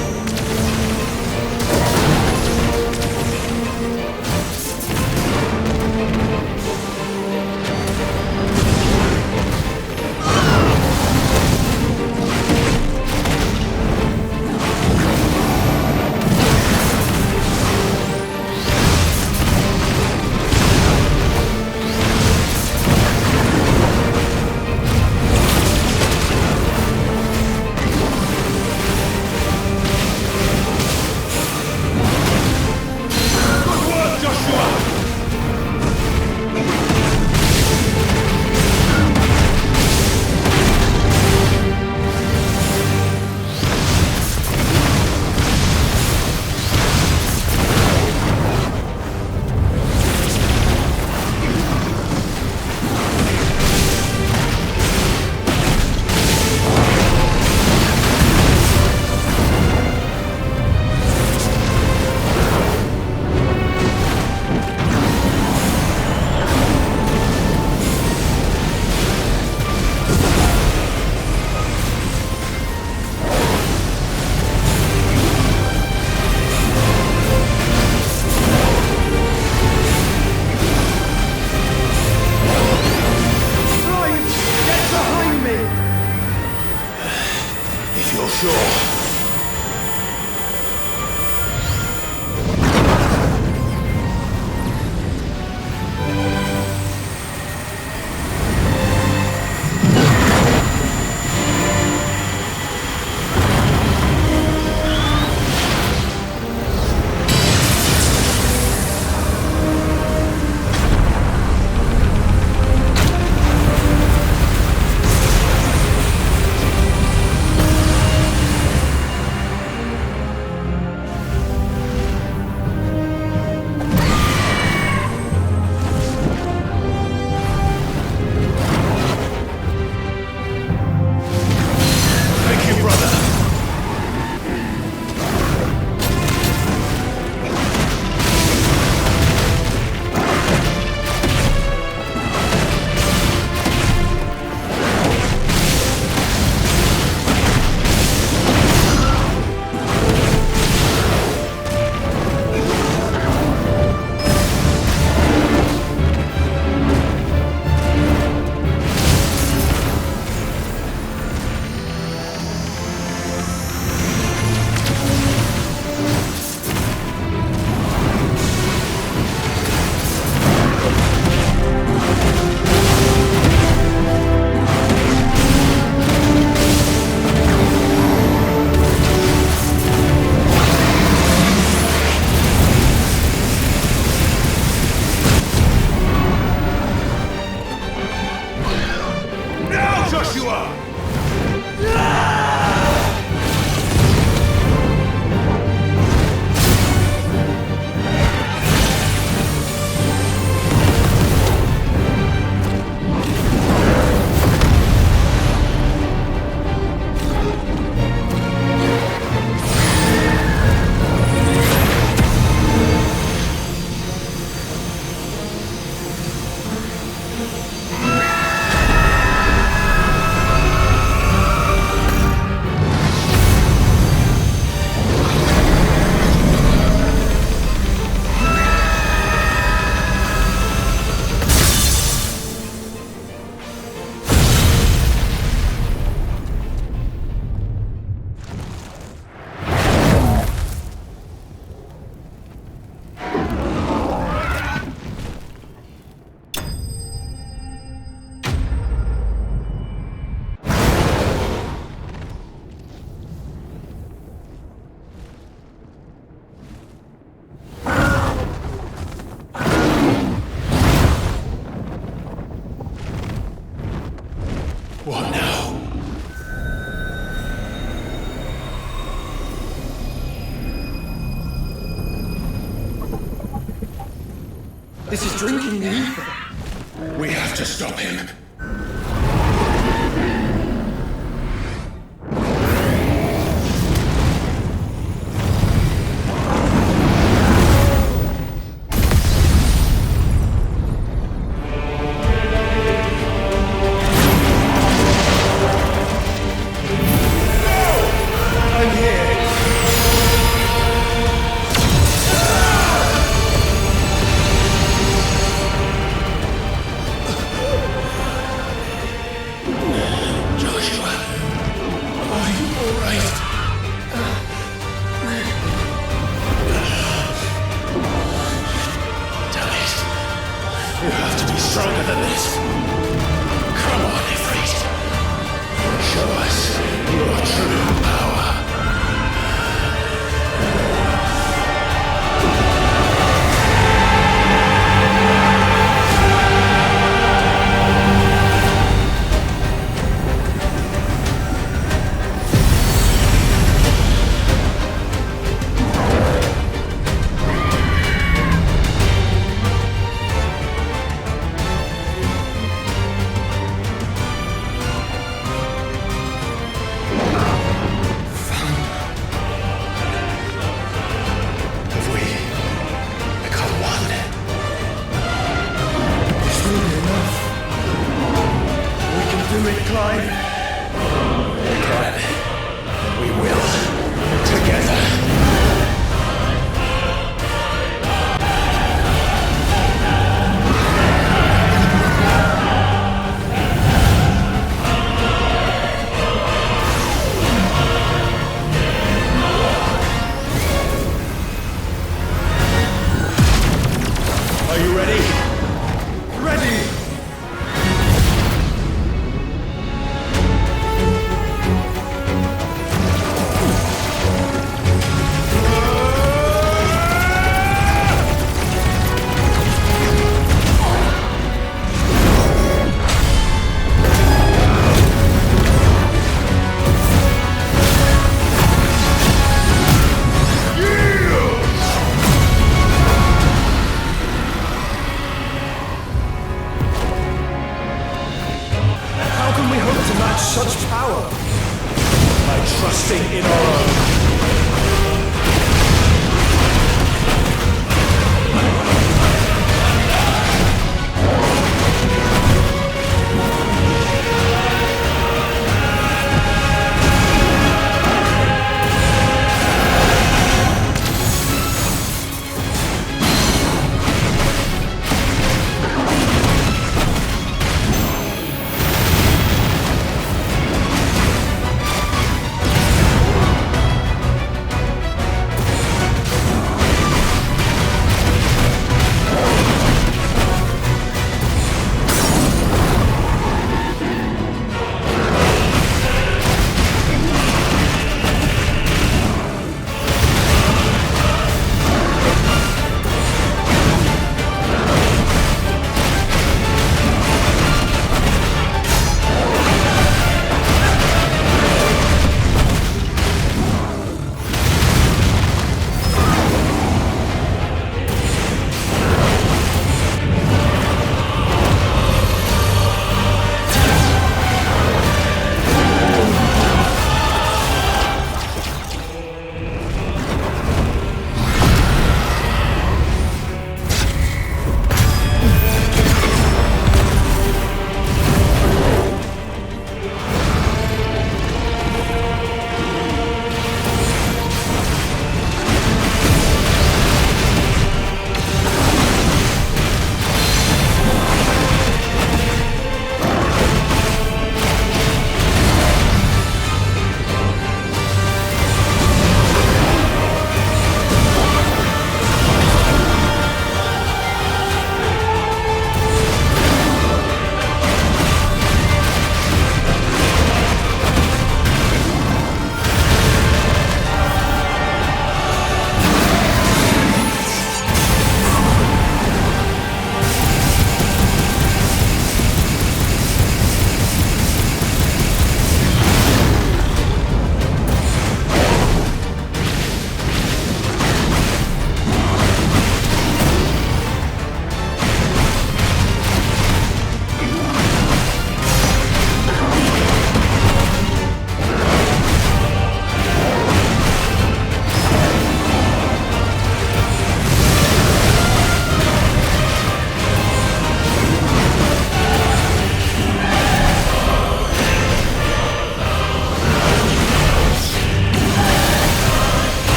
What now? This is drinking the ether. We have to stop him. You have to be stronger than this. Come on, Ifrit. Show us your true power.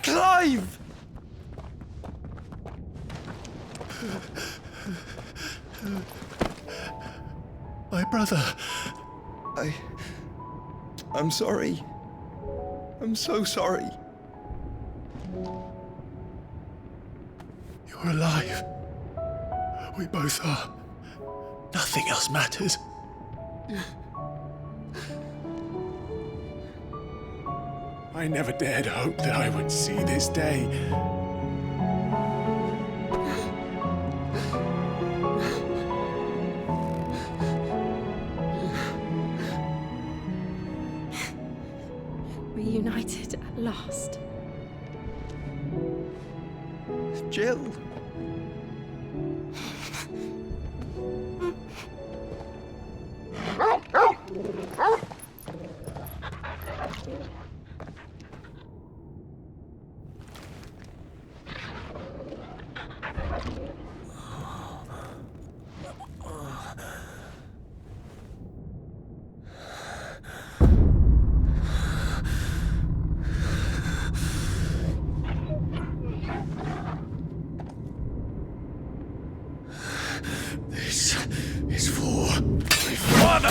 Clive! My brother. I'm sorry. I'm so sorry. You're alive. We both are. Nothing else matters. I never dared hope that I would see this day. Reunited at last. Jill. This is for my father!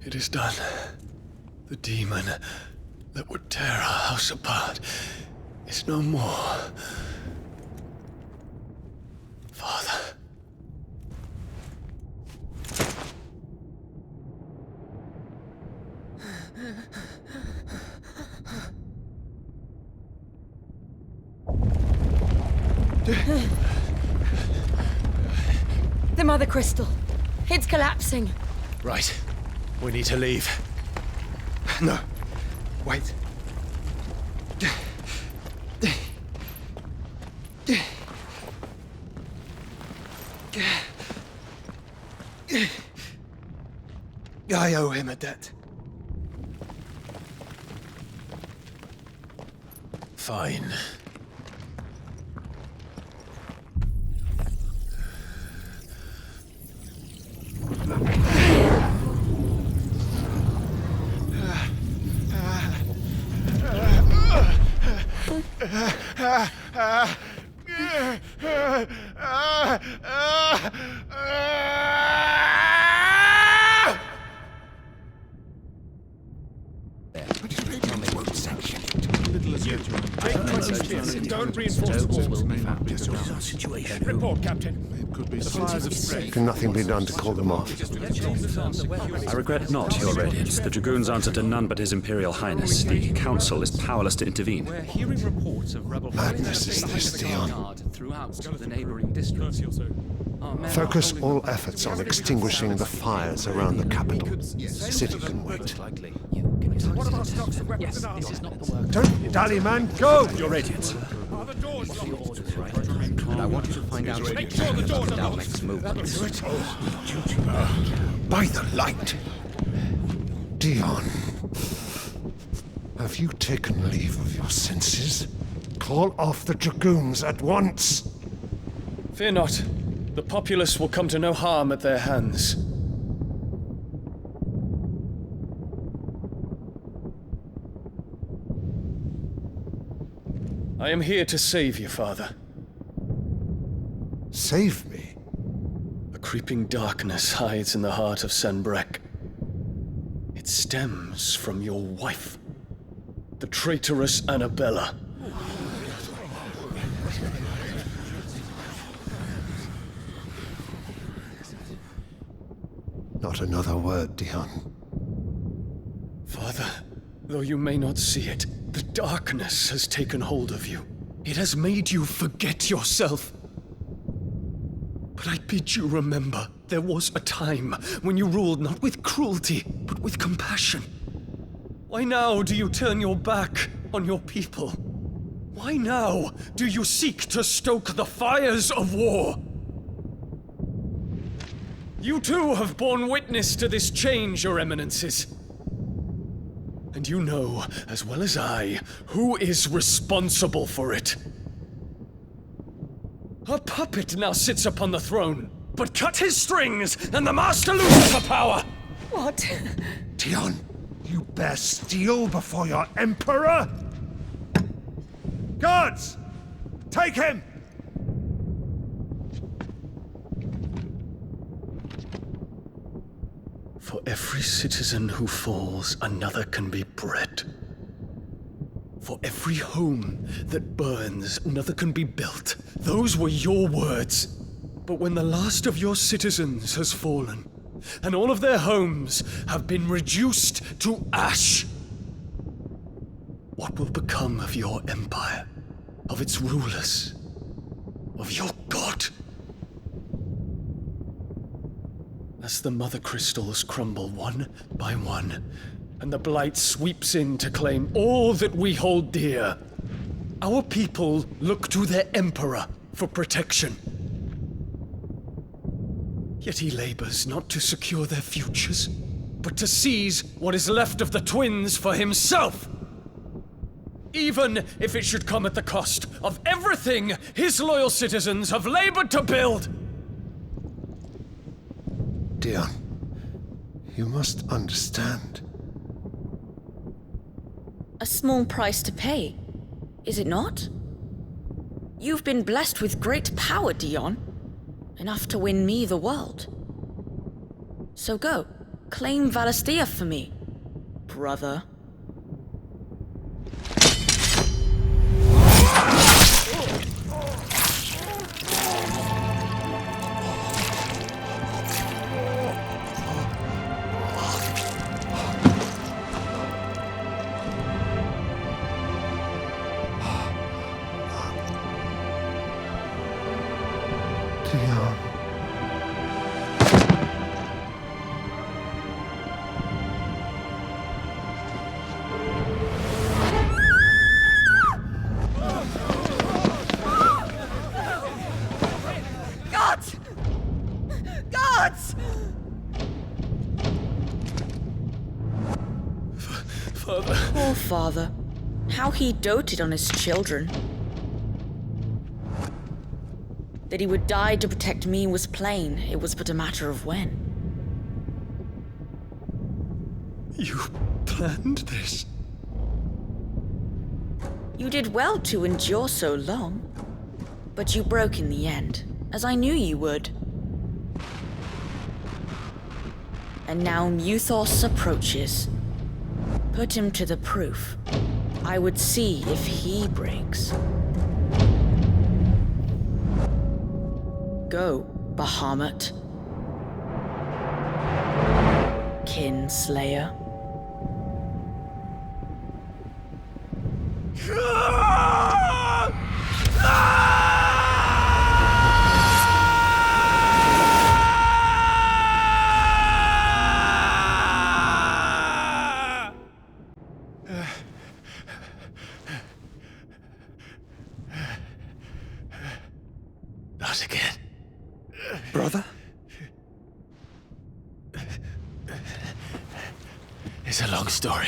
It is done. The demon that would tear our house apart is no more. Father. The Mother Crystal. It's collapsing. Right. We need to leave. No. Wait. I owe him a debt. Fine. Don't reinforce the walls. Report, Captain. Can nothing be done to call them off? I regret not, Your Radiance. The Dragoons answer to none but His Imperial Highness. The Council is powerless to intervene. We're hearing reports of rebel Madness is this, Dion. throughout the neighboring districts. Focus all efforts on extinguishing the fires around the capital. The city can wait. What about stocks of weapons and armor? Don't dally, man, go! Your Radiance. Are the doors locked? And I want you to find out Make sure the doors are locked. next move. By the light! Dion, have you taken leave of your senses? Call off the Dragoons at once! Fear not. The populace will come to no harm at their hands. I am here to save you, Father. Save me? A creeping darkness hides in the heart of Sanbrek. It stems from your wife, the traitorous Annabella. Not another word, Dion. Father, though you may not see it, The darkness has taken hold of you. It has made you forget yourself. But I bid you remember, there was a time when you ruled not with cruelty, but with compassion. Why now do you turn your back on your people? Why now do you seek to stoke the fires of war? You too have borne witness to this change, Your Eminences. And you know, as well as I, who is responsible for it. A puppet now sits upon the throne, but cut his strings, and the master loses the power! What? Dion, you bear steel before your emperor? Guards! Take him! For every citizen who falls, another can be bred. For every home that burns, another can be built. Those were your words. But when the last of your citizens has fallen, and all of their homes have been reduced to ash, what will become of your empire, of its rulers, of your god? As the mother crystals crumble one by one, and the blight sweeps in to claim all that we hold dear, our people look to their emperor for protection. Yet he labors not to secure their futures, but to seize what is left of the twins for himself. Even if it should come at the cost of everything his loyal citizens have labored to build. Dion, you must understand. A small price to pay, is it not? You've been blessed with great power, Dion. Enough to win me the world. So go, claim Valisthea for me, brother. Dion. Guards! Guards! Father. Poor father. How he doted on his children. That he would die to protect me was plain. It was but a matter of when. You planned this? You did well to endure so long. But you broke in the end, as I knew you would. And now Muthos approaches. Put him to the proof. I would see if he breaks. Go, Bahamut. Kinslayer. Not again. Brother? It's a long story.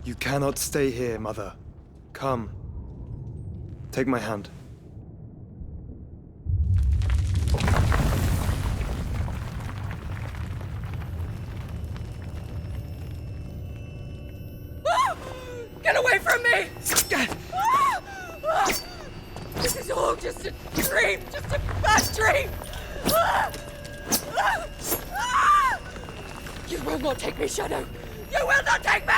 You cannot stay here, Mother. Come. Take my hand. Get away from me! This is all just a dream, just a bad dream! You will not take me, Shadow! You will not take me!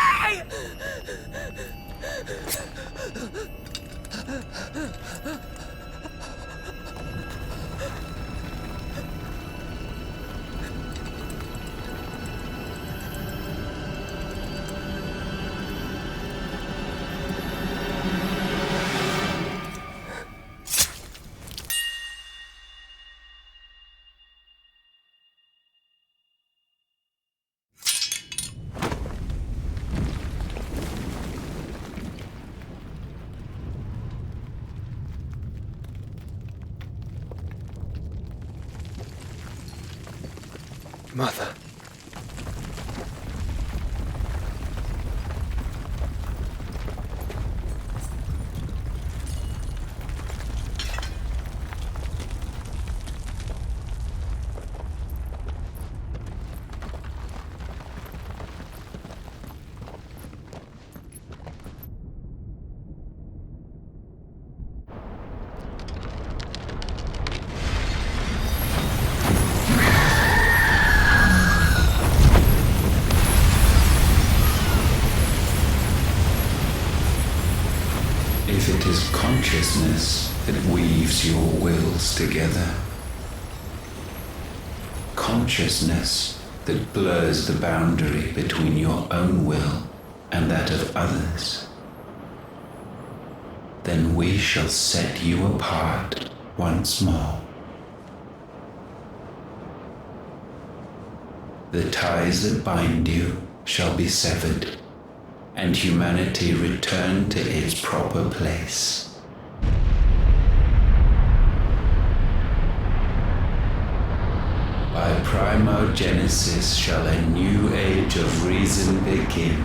Mother. If it is consciousness that weaves your wills together, consciousness that blurs the boundary between your own will and that of others, then we shall set you apart once more. The ties that bind you shall be severed, and humanity return to its proper place. By primogenesis shall a new age of reason begin.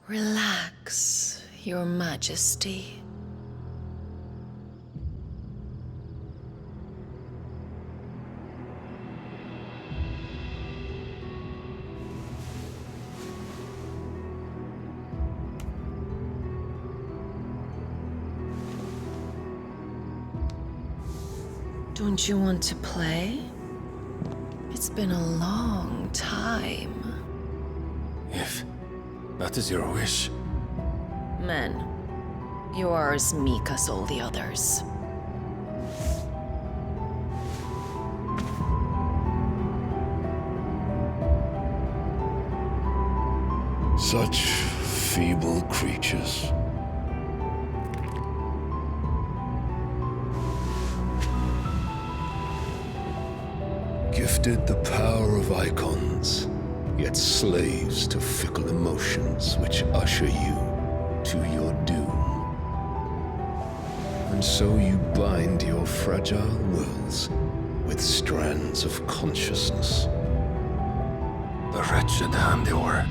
Relax, Your Majesty. Don't you want to play? It's been a long time. If that is your wish. Men, you are as meek as all the others. Such feeble creatures. Gifted the power of icons, yet slaves to fickle emotions which usher you to your doom. And so you bind your fragile wills with strands of consciousness. The wretched handiwork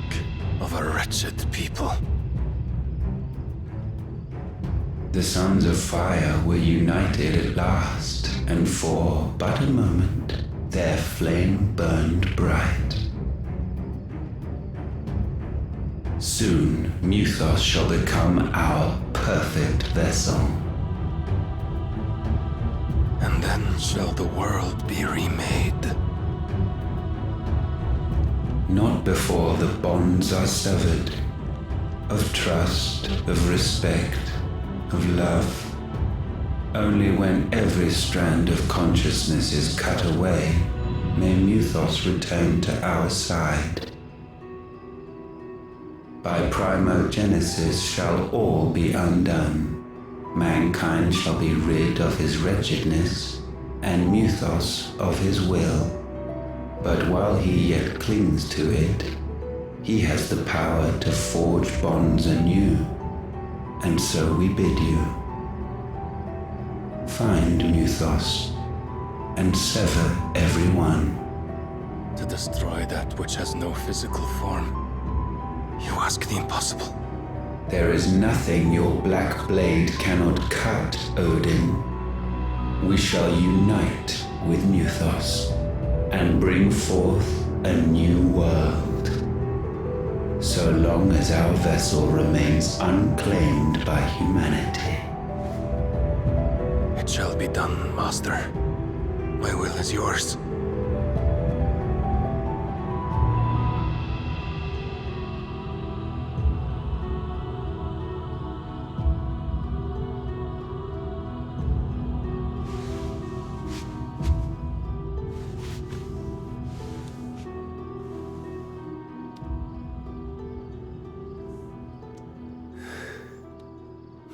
of a wretched people. The sons of fire were united at last, and for but a moment, their flame burned bright. Soon, Mythos shall become our perfect vessel. And then shall the world be remade. Not before the bonds are severed, of trust, of respect, of love. Only when every strand of consciousness is cut away, may Mythos return to our side. By primogenesis shall all be undone. Mankind shall be rid of his wretchedness, and Mythos of his will. But while he yet clings to it, he has the power to forge bonds anew. And so we bid you, find Mythos, and sever every one. To destroy that which has no physical form, you ask the impossible. There is nothing your black blade cannot cut, Odin. We shall unite with Mythos, and bring forth a new world. So long as our vessel remains unclaimed by humanity. It shall be done, Master. My will is yours.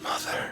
Mother.